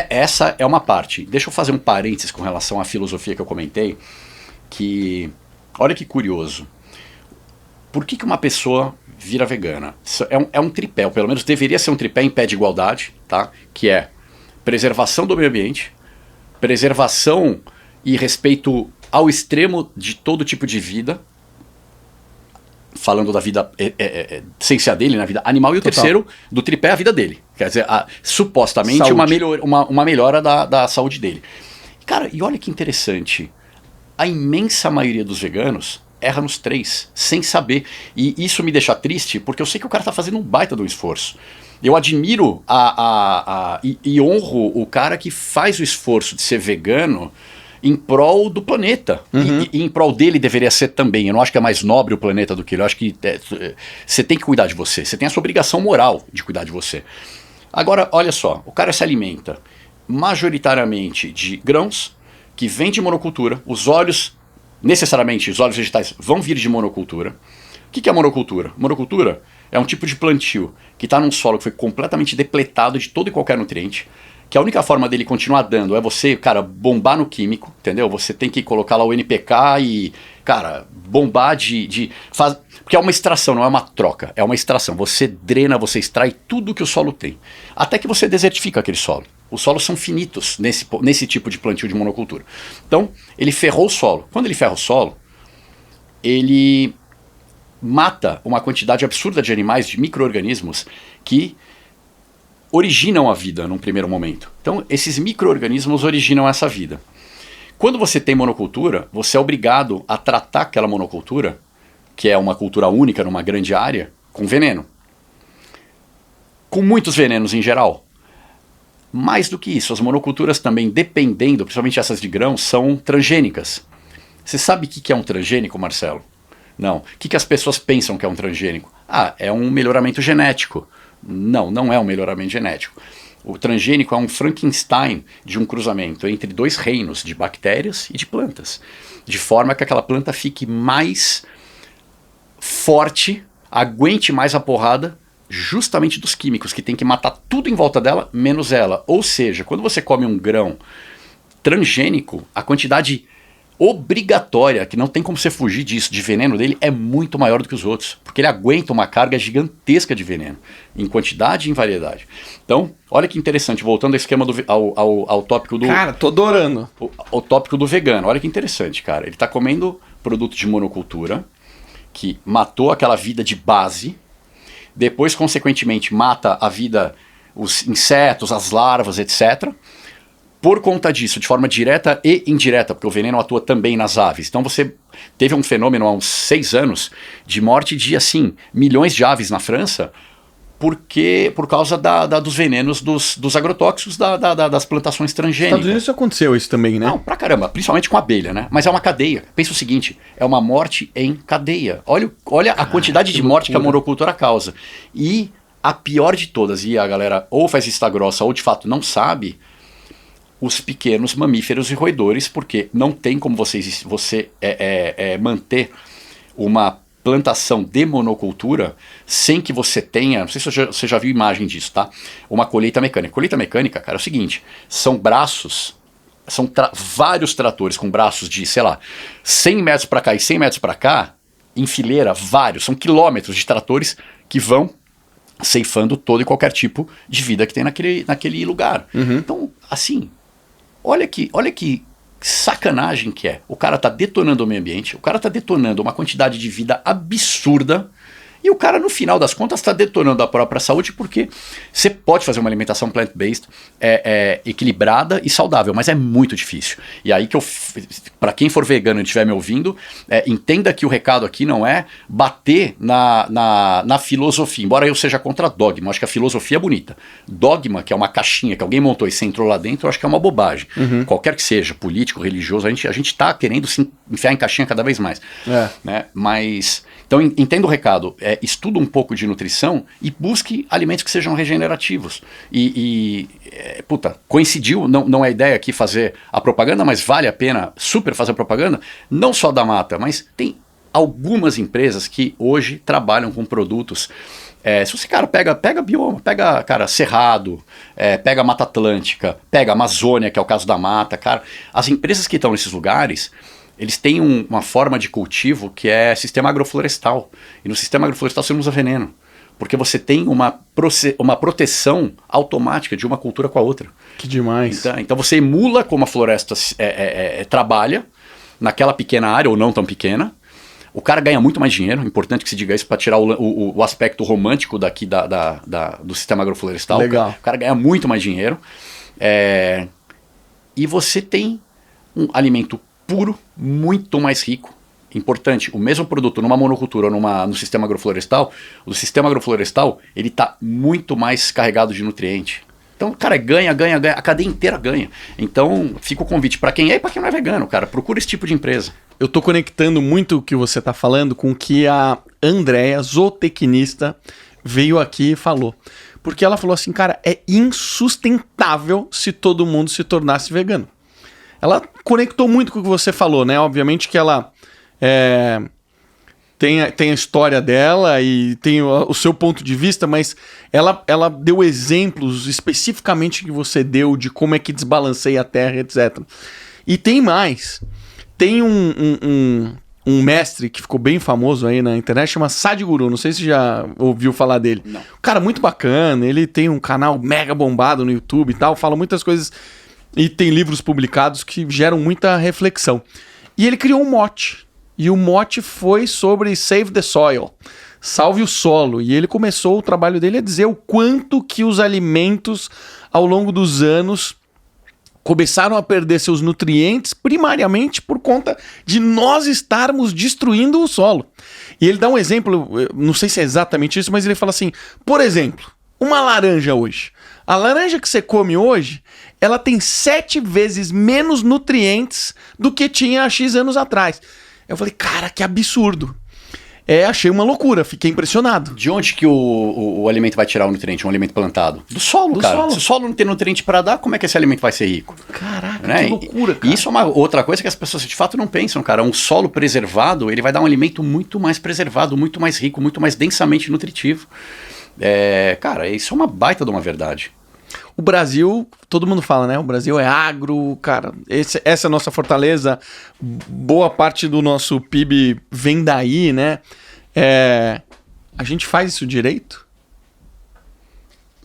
essa é uma parte. Deixa eu fazer um parênteses com relação à filosofia que eu comentei, que, olha que curioso, por que uma pessoa vira vegana? É um tripé, ou pelo menos deveria ser um tripé em pé de igualdade, tá? Que é preservação do meio ambiente, preservação e respeito ao extremo de todo tipo de vida, falando da vida essência dele, na vida animal, e o terceiro do tripé é a vida dele. Quer dizer, supostamente uma melhora da saúde dele. Cara, e olha que interessante, a imensa maioria dos veganos erra nos três, sem saber. E isso me deixa triste, porque eu sei que o cara tá fazendo um baita de um esforço. Eu admiro e honro o cara que faz o esforço de ser vegano em prol do planeta. E em prol dele deveria ser também. Eu não acho que é mais nobre o planeta do que ele. Eu acho que você tem que cuidar de você. Você tem essa obrigação moral de cuidar de você. Agora, olha só. O cara se alimenta majoritariamente de grãos que vêm de monocultura. Os óleos vegetais vão vir de monocultura. O que é monocultura? Monocultura é um tipo de plantio que está num solo que foi completamente depletado de todo e qualquer nutriente, que a única forma dele continuar dando é você, cara, bombar no químico, entendeu? Você tem que colocar lá o NPK e, cara, bombar porque é uma extração, não é uma troca, é uma extração. Você drena, você extrai tudo que o solo tem, até que você desertifica aquele solo. Os solos são finitos nesse tipo de plantio de monocultura. Então, ele ferrou o solo. Quando ele ferra o solo, ele mata uma quantidade absurda de animais, de micro-organismos que originam a vida num primeiro momento. Então, esses micro-organismos originam essa vida. Quando você tem monocultura, você é obrigado a tratar aquela monocultura, que é uma cultura única numa grande área, com veneno. Com muitos venenos em geral. Mais do que isso, as monoculturas também, dependendo, principalmente essas de grãos, são transgênicas. Você sabe o que é um transgênico, Marcelo? Não. O que as pessoas pensam que é um transgênico? É um melhoramento genético. Não, não é um melhoramento genético. O transgênico é um Frankenstein de um cruzamento entre dois reinos de bactérias e de plantas, de forma que aquela planta fique mais forte, aguente mais a porrada, justamente dos químicos, que tem que matar tudo em volta dela, menos ela. Ou seja, quando você come um grão transgênico, a quantidade obrigatória, que não tem como você fugir disso, de veneno dele, é muito maior do que os outros, porque ele aguenta uma carga gigantesca de veneno, em quantidade e em variedade. Então, olha que interessante, voltando ao esquema ao tópico do...
Cara, tô adorando.
O tópico do vegano, olha que interessante, cara. Ele tá comendo produto de monocultura, que matou aquela vida de base, depois, consequentemente, mata a vida, os insetos, as larvas, etc., Por conta disso, de forma direta e indireta, porque o veneno atua também nas aves. Então você teve um fenômeno há uns 6 anos de morte de, assim, milhões de aves na França, por causa dos venenos dos agrotóxicos das plantações transgênicas.
Estados Unidos aconteceu isso também, né?
Não, pra caramba, principalmente com a abelha, né? Mas é uma cadeia. Pensa o seguinte, é uma morte em cadeia. Olha a quantidade de morte que a monocultura causa. E a pior de todas, e a galera ou faz vista grossa ou de fato não sabe, os pequenos mamíferos e roedores, porque não tem como você manter uma plantação de monocultura sem que você tenha, não sei se você já viu imagem disso, tá? Uma colheita mecânica. Colheita mecânica, cara, é o seguinte, são braços, vários tratores com braços de, sei lá, 100 metros para cá e 100 metros para cá, em fileira, são quilômetros de tratores que vão ceifando todo e qualquer tipo de vida que tem naquele lugar. Uhum. Então, assim, olha que sacanagem que é. O cara tá detonando o meio ambiente, o cara tá detonando uma quantidade de vida absurda, e o cara, no final das contas, está detonando a própria saúde, porque você pode fazer uma alimentação plant-based equilibrada e saudável, mas é muito difícil. E aí para quem for vegano e estiver me ouvindo, entenda que o recado aqui não é bater na filosofia, embora eu seja contra dogma, eu acho que a filosofia é bonita. Dogma, que é uma caixinha que alguém montou e você entrou lá dentro, eu acho que é uma bobagem. Uhum. Qualquer que seja, político, religioso, a gente tá querendo se enfiar em caixinha cada vez mais. Né? Mas, então, entenda o recado. Estuda um pouco de nutrição e busque alimentos que sejam regenerativos. Coincidiu, não é a ideia aqui fazer a propaganda, mas vale a pena super fazer a propaganda, não só da Mata, mas tem algumas empresas que hoje trabalham com produtos. Se você, cara, pega bioma, pega, cara, Cerrado, pega Mata Atlântica, pega Amazônia, que é o caso da Mata, cara, as empresas que estão nesses lugares, eles têm uma forma de cultivo que é sistema agroflorestal. E no sistema agroflorestal você não usa veneno. Porque você tem uma proteção automática de uma cultura com a outra.
Que demais.
Então você emula como a floresta trabalha naquela pequena área, ou não tão pequena. O cara ganha muito mais dinheiro. Importante que se diga isso para tirar o aspecto romântico daqui do sistema agroflorestal.
Legal.
O cara ganha muito mais dinheiro. E você tem um alimento puro, muito mais rico. Importante, o mesmo produto numa monocultura ou no sistema agroflorestal, o sistema agroflorestal, ele está muito mais carregado de nutriente. Então, cara, ganha, a cadeia inteira ganha. Então, fica o convite para quem é e para quem não é vegano, cara, procura esse tipo de empresa.
Eu tô conectando muito o que você está falando com o que a Andréa, zootecnista, veio aqui e falou. Porque ela falou assim, cara, é insustentável se todo mundo se tornasse vegano. Ela conectou muito com o que você falou, né? Obviamente que ela tem a história dela e tem o seu ponto de vista, mas ela deu exemplos especificamente que você deu de como é que desbalanceia a Terra, etc. E tem mais. Tem um mestre que ficou bem famoso aí na internet, chama Sadhguru, não sei se já ouviu falar dele.
Não.
Cara, muito bacana, ele tem um canal mega bombado no YouTube e tal, fala muitas coisas... E tem livros publicados que geram muita reflexão. E ele criou um mote. E o mote foi sobre Save the Soil. Salve o solo. E ele começou o trabalho dele a dizer o quanto que os alimentos, ao longo dos anos, começaram a perder seus nutrientes, primariamente por conta de nós estarmos destruindo o solo. E ele dá um exemplo, não sei se é exatamente isso, mas ele fala assim, por exemplo, uma laranja hoje. A laranja que você come hoje, ela tem 7 vezes menos nutrientes do que tinha há X anos atrás. Eu falei, cara, que absurdo. Achei uma loucura, fiquei impressionado.
De onde que o alimento vai tirar o nutriente, um alimento plantado? Do solo, cara.
Solo.
Se o solo não tem nutriente para dar, como é que esse alimento vai ser rico?
Caraca,
né?
Que loucura, cara.
E isso é uma outra coisa que as pessoas de fato não pensam, cara. Um solo preservado, ele vai dar um alimento muito mais preservado, muito mais rico, muito mais densamente nutritivo. Cara, isso é uma baita de uma verdade.
O Brasil, todo mundo fala, né? O Brasil é agro, cara. Essa é a nossa fortaleza. Boa parte do nosso PIB vem daí, né? A gente faz isso direito?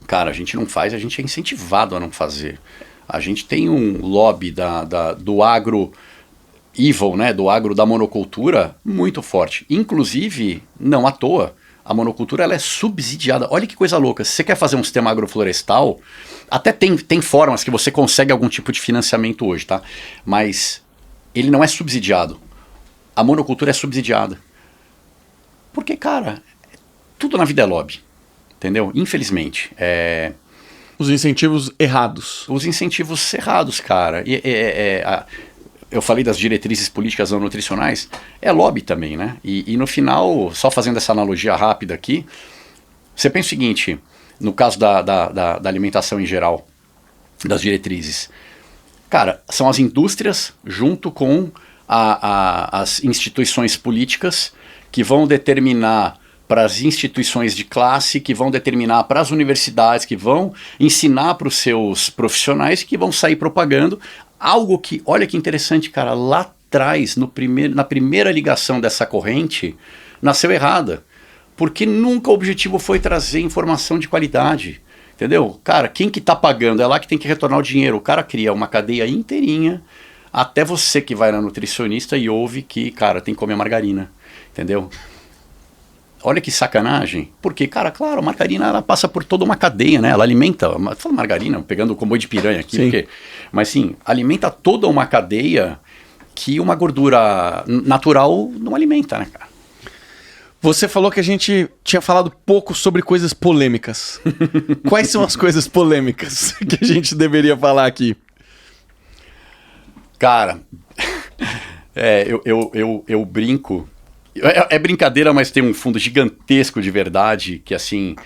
Cara, a gente não faz, a gente é incentivado a não fazer. A gente tem um lobby do agro evil, né? Do agro da monocultura muito forte. Inclusive, não à toa, a monocultura ela é subsidiada. Olha que coisa louca. Se você quer fazer um sistema agroflorestal, até tem formas que você consegue algum tipo de financiamento hoje, tá? Mas ele não é subsidiado. A monocultura é subsidiada. Porque, cara, tudo na vida é lobby. Entendeu? Infelizmente.
Os incentivos errados.
Os incentivos errados, cara. Eu falei das diretrizes políticas não nutricionais, é lobby também, né? E no final, só fazendo essa analogia rápida aqui, você pensa o seguinte, no caso da alimentação em geral, das diretrizes, cara, são as indústrias junto com as instituições políticas que vão determinar para as instituições de classe, que vão determinar para as universidades, que vão ensinar para os seus profissionais, que vão sair propagando algo que, olha que interessante, cara, lá atrás, na primeira ligação dessa corrente, nasceu errada. Porque nunca o objetivo foi trazer informação de qualidade. Entendeu? Cara, quem que tá pagando? É lá que tem que retornar o dinheiro. O cara cria uma cadeia inteirinha, até você que vai na nutricionista e ouve que, cara, tem que comer margarina. Entendeu? Olha que sacanagem. Porque, cara, claro, a margarina ela passa por toda uma cadeia, né? Ela alimenta, fala margarina, pegando o comboio de piranha aqui, porque, mas sim, alimenta toda uma cadeia que uma gordura natural não alimenta, né, cara?
Você falou que a gente tinha falado pouco sobre coisas polêmicas. Quais são as coisas polêmicas que a gente deveria falar aqui?
Cara, eu brinco. É brincadeira, mas tem um fundo gigantesco de verdade, que assim,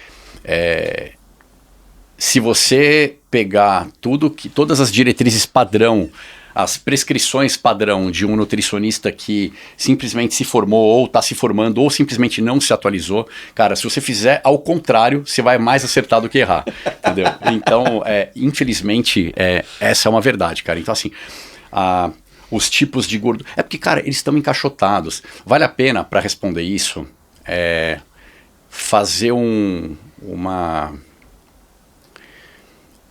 se você pegar todas as diretrizes padrão, as prescrições padrão de um nutricionista que simplesmente se formou ou está se formando ou simplesmente não se atualizou, cara, se você fizer ao contrário, você vai mais acertar do que errar, entendeu? Então, infelizmente, essa é uma verdade, cara. Então, assim, os tipos de gordura... É porque, cara, eles estão encaixotados. Vale a pena, para responder isso, fazer uma...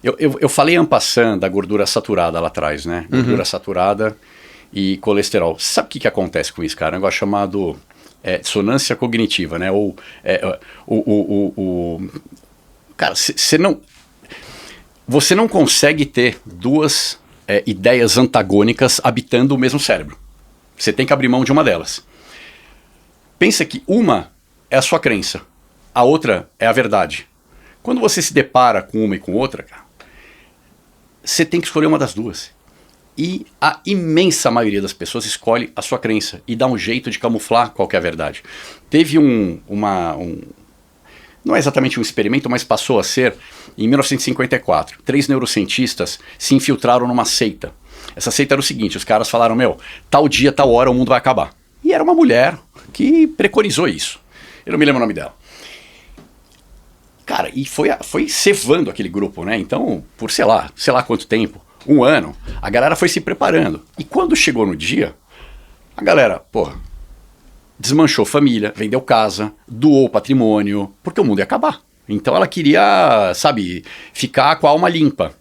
Eu falei en passant da gordura saturada lá atrás, né? Gordura saturada e colesterol. Sabe o que acontece com isso, cara? Um negócio chamado dissonância cognitiva, né? Ou cara, você não consegue ter duas ideias antagônicas habitando o mesmo cérebro. Você tem que abrir mão de uma delas. Pensa que uma é a sua crença, a outra é a verdade. Quando você se depara com uma e com outra, cara, você tem que escolher uma das duas. E a imensa maioria das pessoas escolhe a sua crença e dá um jeito de camuflar qual que é a verdade. Teve não é exatamente um experimento, mas passou a ser, em 1954, 3 neurocientistas se infiltraram numa seita. Essa seita era o seguinte, os caras falaram, tal dia, tal hora o mundo vai acabar. E era uma mulher que preconizou isso. Eu não me lembro o nome dela. Cara, e foi cevando aquele grupo, né? Então, por sei lá quanto tempo, 1 ano, a galera foi se preparando. E quando chegou no dia, a galera, desmanchou família, vendeu casa, doou patrimônio, porque o mundo ia acabar. Então ela queria, sabe, ficar com a alma limpa,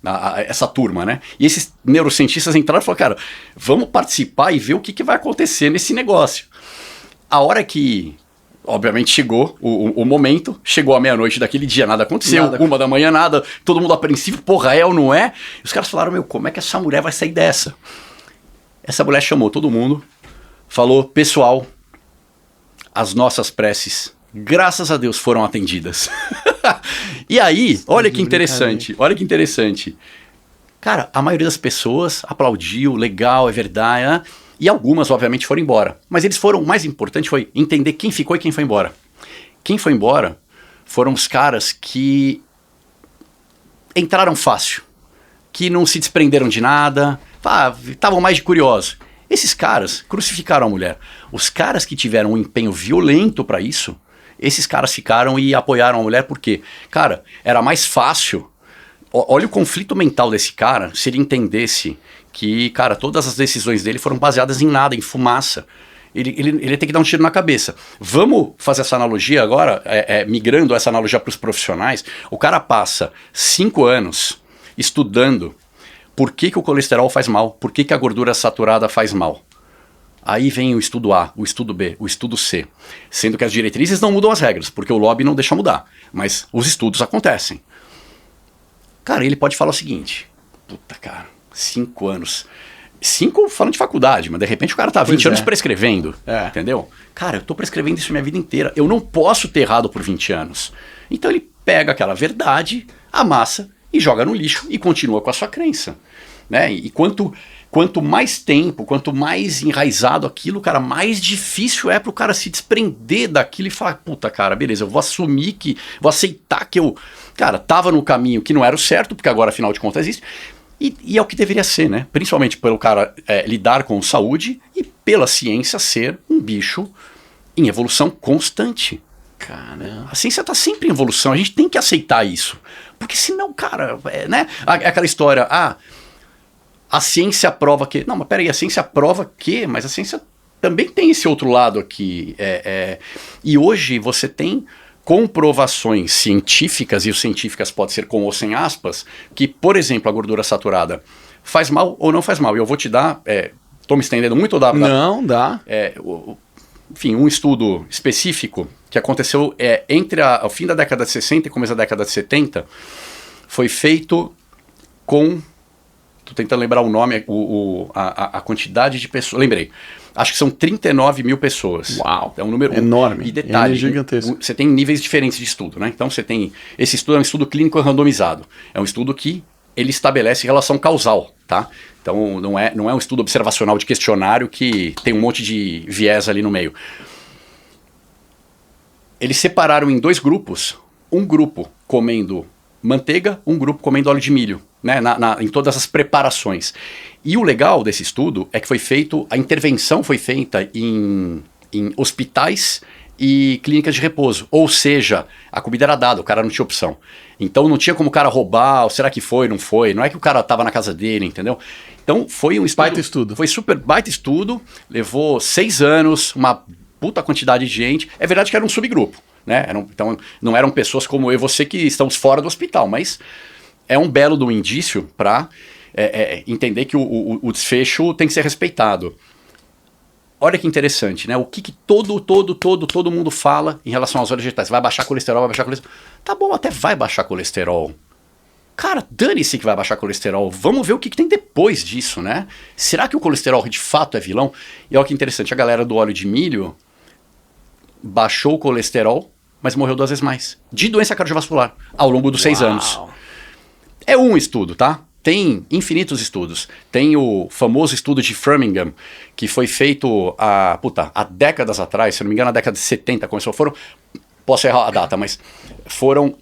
essa turma, né? E esses neurocientistas entraram e falaram, cara, vamos participar e ver o que vai acontecer nesse negócio. A hora que... Obviamente chegou o momento, chegou a meia-noite daquele dia, nada aconteceu, 1 da manhã nada, todo mundo apreensivo, é ou não é? E os caras falaram, como é que essa mulher vai sair dessa? Essa mulher chamou todo mundo, falou, pessoal, as nossas preces, graças a Deus, foram atendidas. E aí, olha que interessante. Cara, a maioria das pessoas aplaudiu, legal, é verdade, né? E algumas, obviamente, foram embora. Mas eles foram, o mais importante foi entender quem ficou e quem foi embora. Quem foi embora foram os caras que entraram fácil, que não se desprenderam de nada, estavam mais de curiosos. Esses caras crucificaram a mulher. Os caras que tiveram um empenho violento para isso, esses caras ficaram e apoiaram a mulher porque, cara, era mais fácil. Olha o conflito mental desse cara se ele entendesse que, cara, todas as decisões dele foram baseadas em nada, em fumaça. Ele tem que dar um tiro na cabeça. Vamos fazer essa analogia agora, migrando essa analogia para os profissionais. O cara passa 5 anos estudando por que o colesterol faz mal, por que a gordura saturada faz mal. Aí vem o estudo A, o estudo B, o estudo C. Sendo que as diretrizes não mudam as regras, porque o lobby não deixa mudar. Mas os estudos acontecem. Cara, ele pode falar o seguinte: puta, cara, 5 anos. 5 falando de faculdade, mas de repente o cara tá 20 anos prescrevendo. Entendeu? Cara, eu tô prescrevendo isso minha vida inteira. Eu não posso ter errado por 20 anos. Então ele pega aquela verdade, amassa e joga no lixo e continua com a sua crença. Né? E quanto mais tempo, quanto mais enraizado aquilo, cara, mais difícil é pro cara se desprender daquilo e falar: puta, cara, beleza, eu vou assumir vou aceitar que eu, cara, tava no caminho que não era o certo, porque agora afinal de contas existe. E é o que deveria ser, né? Principalmente pelo cara lidar com saúde e pela ciência ser um bicho em evolução constante. Cara, a ciência tá sempre em evolução, a gente tem que aceitar isso. Porque senão, cara, né? Aquela história, a ciência prova que... Não, mas peraí, a ciência prova que... Mas a ciência também tem esse outro lado aqui. E hoje você tem comprovações científicas, e os científicas pode ser com ou sem aspas, que, por exemplo, a gordura saturada faz mal ou não faz mal. E eu vou te dar... Tô me estendendo muito.
Não, dá.
Enfim, um estudo específico que aconteceu entre o fim da década de 60 e começo da década de 70, foi feito com... Tô tentando lembrar o nome, a quantidade de pessoas. Lembrei. Acho que são 39 mil pessoas.
Uau!
É um número
enorme.
E detalhe,
gigantesco.
Você tem níveis diferentes de estudo, né? Então você tem... Esse estudo é um estudo clínico randomizado. É um estudo que ele estabelece relação causal, tá? Então não é um estudo observacional de questionário que tem um monte de viés ali no meio. Eles separaram em 2 grupos. Um grupo comendo manteiga, um grupo comendo óleo de milho, né, em todas as preparações. E o legal desse estudo é que a intervenção foi feita em hospitais e clínicas de repouso. Ou seja, a comida era dada, o cara não tinha opção. Então não tinha como o cara roubar, ou será que foi, não foi? Não é que o cara estava na casa dele, entendeu? Então foi um estudo...
Baita estudo.
Foi super baita estudo, levou 6 anos, uma puta quantidade de gente. É verdade que era um subgrupo, né? Então não eram pessoas como eu e você que estamos fora do hospital, mas é um belo do indício para entender que o desfecho tem que ser respeitado. Olha que interessante, né? O que todo mundo fala em relação aos óleos vegetais. Vai baixar colesterol, vai baixar colesterol. Tá bom, até vai baixar colesterol. Cara, dane-se que vai baixar colesterol. Vamos ver o que tem depois disso, né? Será que o colesterol de fato é vilão? E olha que interessante, a galera do óleo de milho baixou o colesterol, mas morreu 2 vezes mais. De doença cardiovascular, ao longo dos 6 anos. É um estudo, tá? Tem infinitos estudos. Tem o famoso estudo de Framingham, que foi feito há décadas atrás, se não me engano, na década de 70 começou. Posso errar a data, mas foram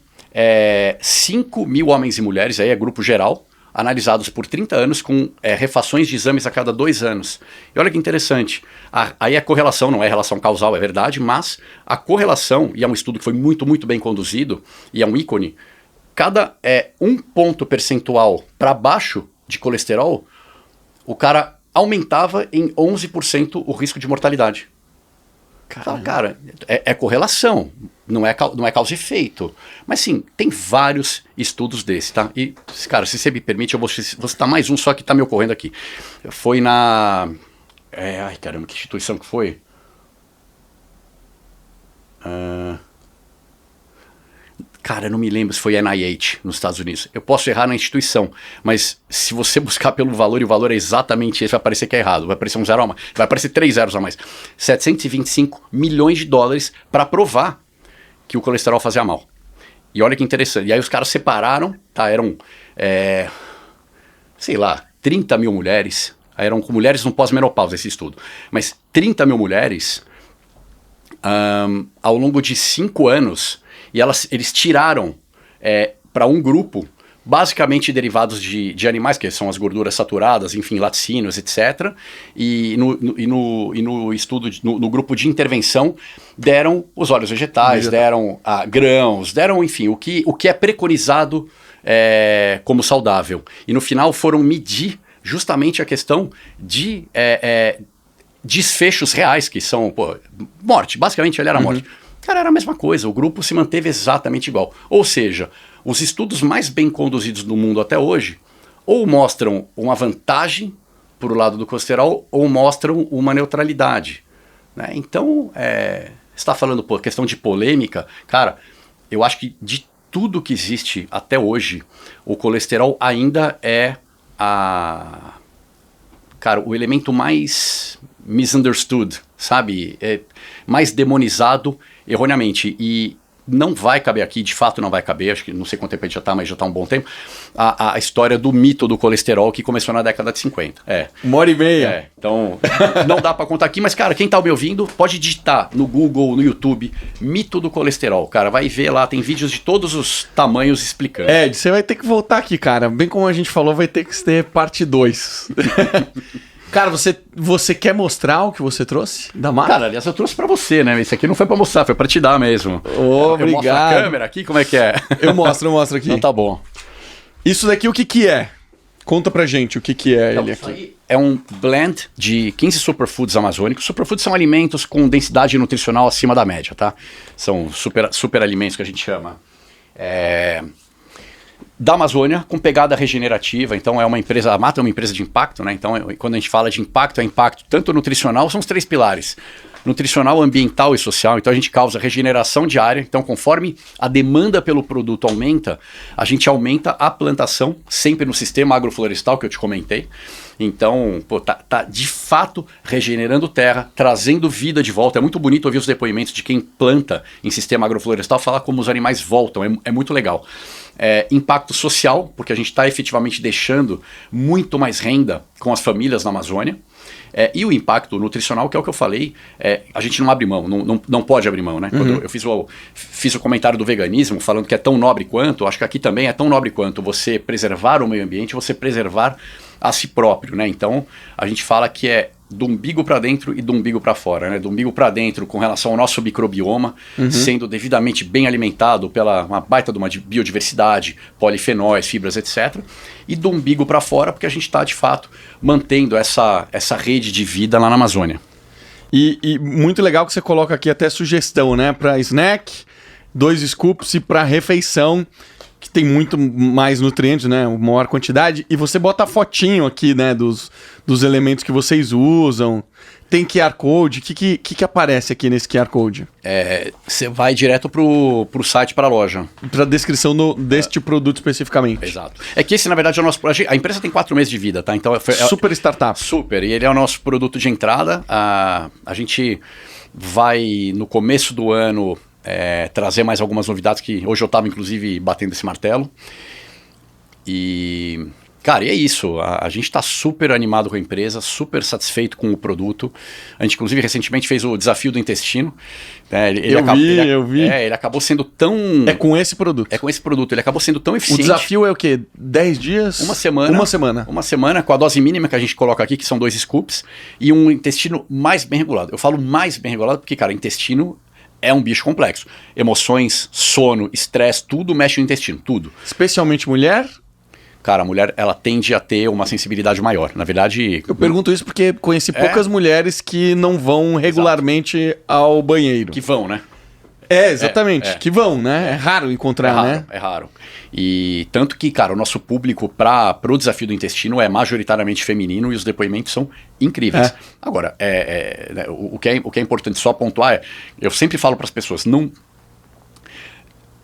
5 mil homens e mulheres, aí é grupo geral, analisados por 30 anos com refações de exames a cada 2 anos. E olha que interessante, aí a correlação, não é relação causal, é verdade, mas a correlação, e é um estudo que foi muito, muito bem conduzido, e é um ícone, cada 1 ponto percentual para baixo de colesterol, o cara aumentava em 11% o risco de mortalidade. Cara, é correlação, não é causa e efeito. Mas sim, tem vários estudos desses, tá? E, cara, se você me permite, eu vou citar mais um só que tá me ocorrendo aqui. Foi na... ai, caramba, que instituição que foi? Cara, eu não me lembro se foi NIH nos Estados Unidos. Eu posso errar na instituição, mas se você buscar pelo valor, e o valor é exatamente esse, vai parecer que é errado. Vai aparecer um zero a mais. Vai aparecer 3 zeros a mais. 725 milhões de dólares para provar que o colesterol fazia mal. E olha que interessante. E aí os caras separaram, tá? Eram, sei lá, 30 mil mulheres. Eram com mulheres no pós-menopausa esse estudo. Mas 30 mil mulheres, ao longo de 5 anos... E eles tiraram para um grupo, basicamente derivados de animais, que são as gorduras saturadas, enfim, laticínios, etc. E no estudo, no grupo de intervenção, deram os óleos vegetais, deram grãos, deram, enfim, o que é preconizado como saudável. E no final foram medir justamente a questão de desfechos reais, que são morte. Basicamente, ele era morte. Cara, era a mesma coisa, o grupo se manteve exatamente igual. Ou seja, os estudos mais bem conduzidos do mundo até hoje ou mostram uma vantagem para o lado do colesterol ou mostram uma neutralidade, né? Então, você está falando, pô, questão de polêmica, cara, eu acho que de tudo que existe até hoje, o colesterol ainda é o elemento mais misunderstood, sabe? Mais demonizado erroneamente. E não vai caber aqui, de fato não vai caber, acho que não sei quanto tempo a gente já está, mas já está um bom tempo, a história do mito do colesterol que começou na década de 50.
1h30.
Então, não dá para contar aqui, mas, cara, quem tá me ouvindo pode digitar no Google, no YouTube, mito do colesterol. Cara, vai ver lá, tem vídeos de todos os tamanhos explicando.
Você vai ter que voltar aqui, cara. Bem como a gente falou, vai ter que ter parte 2. Cara, você quer mostrar o que você trouxe da marca?
Cara, aliás, eu trouxe pra você, né? Esse aqui não foi pra mostrar, foi pra te dar mesmo.
Obrigado.
Eu mostro a câmera aqui, como é que é?
Eu mostro aqui.
Então tá bom.
Isso daqui o que é? Conta pra gente o que é ele
isso
aqui.
Aí é um blend de 15 superfoods amazônicos. Superfoods são alimentos com densidade nutricional acima da média, tá? São super alimentos que a gente chama. Da Amazônia, com pegada regenerativa. Então a Mata é uma empresa de impacto, né? Então quando a gente fala de impacto, é impacto tanto nutricional, são os 3 pilares: nutricional, ambiental e social. Então a gente causa regeneração diária. Então conforme a demanda pelo produto aumenta, a gente aumenta a plantação, sempre no sistema agroflorestal que eu te comentei. Então, pô, tá de fato regenerando terra, trazendo vida de volta. É muito bonito ouvir os depoimentos de quem planta em sistema agroflorestal falar como os animais voltam. É muito legal. Impacto social, porque a gente está efetivamente deixando muito mais renda com as famílias na Amazônia. E o impacto nutricional, que é o que eu falei, a gente não abre mão, não pode abrir mão, né?
Uhum.
Quando eu fiz o comentário do veganismo, falando que é tão nobre quanto, acho que aqui também é tão nobre quanto você preservar o meio ambiente, você preservar a si próprio, né? Então, a gente fala que é do umbigo para dentro e do umbigo para fora, né? Do umbigo para dentro com relação ao nosso microbioma, sendo devidamente bem alimentado pela uma baita de uma biodiversidade, polifenóis, fibras, etc. E do umbigo para fora, porque a gente está, de fato, mantendo essa rede de vida lá na Amazônia.
E muito legal que você coloca aqui até sugestão, né? Para snack, 2 scoops e para refeição, que tem muito mais nutrientes, né? Maior quantidade. E você bota a fotinho aqui, né? Dos elementos que vocês usam. Tem QR Code. O que aparece aqui nesse QR Code?
Você vai direto pro site, para a loja.
Para a descrição deste produto especificamente.
Exato. É que esse, na verdade, é o nosso... A empresa tem 4 meses de vida, tá? Então
super startup.
Super. E ele é o nosso produto de entrada. A gente vai, no começo do ano... trazer mais algumas novidades que hoje eu estava inclusive batendo esse martelo. E, cara, e é isso. A gente está super animado com a empresa, super satisfeito com o produto. A gente inclusive recentemente fez o desafio do intestino.
Eu vi.
Ele acabou sendo tão...
É com esse produto.
É com esse produto. Ele acabou sendo tão eficiente.
O desafio é o quê? 10 dias?
Uma semana. Uma semana com a dose mínima que a gente coloca aqui, que são 2 scoops, e um intestino mais bem regulado. Eu falo mais bem regulado porque, cara, intestino é um bicho complexo. Emoções, sono, estresse, tudo mexe no intestino, tudo.
Especialmente mulher?
Cara, a mulher, ela tende a ter uma sensibilidade maior. Na verdade...
Eu pergunto isso porque conheci poucas mulheres que não vão regularmente ao banheiro.
Que vão, né?
Exatamente. Que vão, né? É raro encontrar, né?
É raro. E tanto que, cara, o nosso público pro desafio do intestino é majoritariamente feminino e os depoimentos são incríveis. Agora, o que é importante só pontuar eu sempre falo para as pessoas,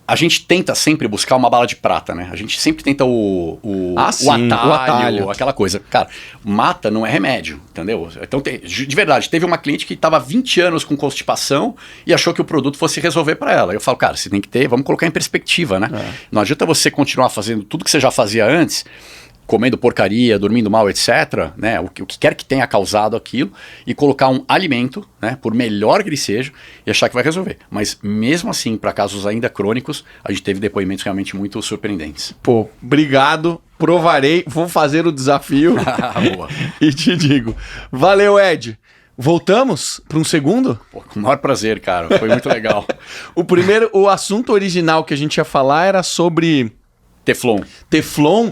a gente tenta sempre buscar uma bala de prata, né? A gente sempre tenta o atalho, aquela coisa. Cara, mata não é remédio, entendeu? Então, de verdade, teve uma cliente que estava 20 anos com constipação e achou que o produto fosse resolver para ela. Eu falo, cara, você tem que ter, vamos colocar em perspectiva, né? Não adianta você continuar fazendo tudo que você já fazia antes, comendo porcaria, dormindo mal, etc., né, o que quer que tenha causado aquilo, e colocar um alimento, né, por melhor que ele seja, e achar que vai resolver. Mas mesmo assim, para casos ainda crônicos, a gente teve depoimentos realmente muito surpreendentes.
Pô, obrigado, provarei, vou fazer o desafio.
Boa.
E te digo, valeu, Ed. Voltamos para um segundo?
Pô, com o maior prazer, cara, foi muito legal.
O assunto original que a gente ia falar era sobre...
Teflon.
Teflon.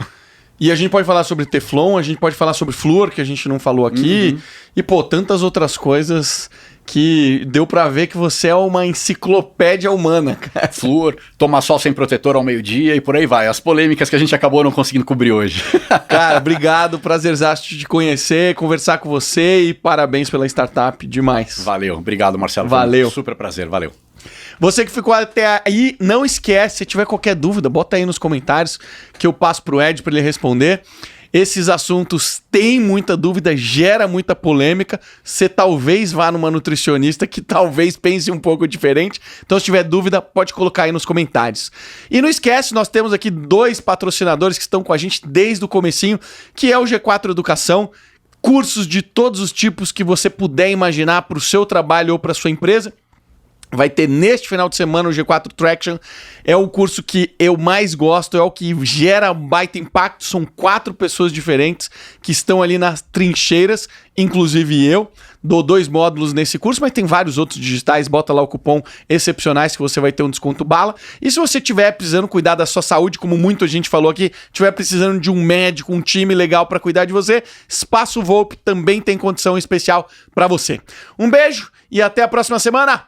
E a gente pode falar sobre Teflon, a gente pode falar sobre flúor, que a gente não falou aqui. E, pô, tantas outras coisas que deu pra ver que você é uma enciclopédia humana, cara.
Flúor, tomar sol sem protetor ao meio-dia e por aí vai. As polêmicas que a gente acabou não conseguindo cobrir hoje.
Cara, obrigado, prazerzaço de te conhecer, conversar com você e parabéns pela startup, demais.
Valeu, obrigado, Marcelo.
Valeu.
Foi um super prazer, valeu.
Você que ficou até aí, não esquece, se tiver qualquer dúvida, bota aí nos comentários que eu passo pro Ed para ele responder. Esses assuntos têm muita dúvida, gera muita polêmica. Você talvez vá numa nutricionista que talvez pense um pouco diferente. Então, se tiver dúvida, pode colocar aí nos comentários. E não esquece, nós temos aqui 2 patrocinadores que estão com a gente desde o comecinho, que é o G4 Educação, cursos de todos os tipos que você puder imaginar para o seu trabalho ou para sua empresa. Vai ter neste final de semana o G4 Traction. É o curso que eu mais gosto, é o que gera um baita impacto. São 4 pessoas diferentes que estão ali nas trincheiras, inclusive eu. Dou 2 módulos nesse curso, mas tem vários outros digitais. Bota lá o cupom Excepcionais que você vai ter um desconto bala. E se você estiver precisando cuidar da sua saúde, como muita gente falou aqui, estiver precisando de um médico, um time legal para cuidar de você, Espaço Volpe também tem condição especial para você. Um beijo e até a próxima semana!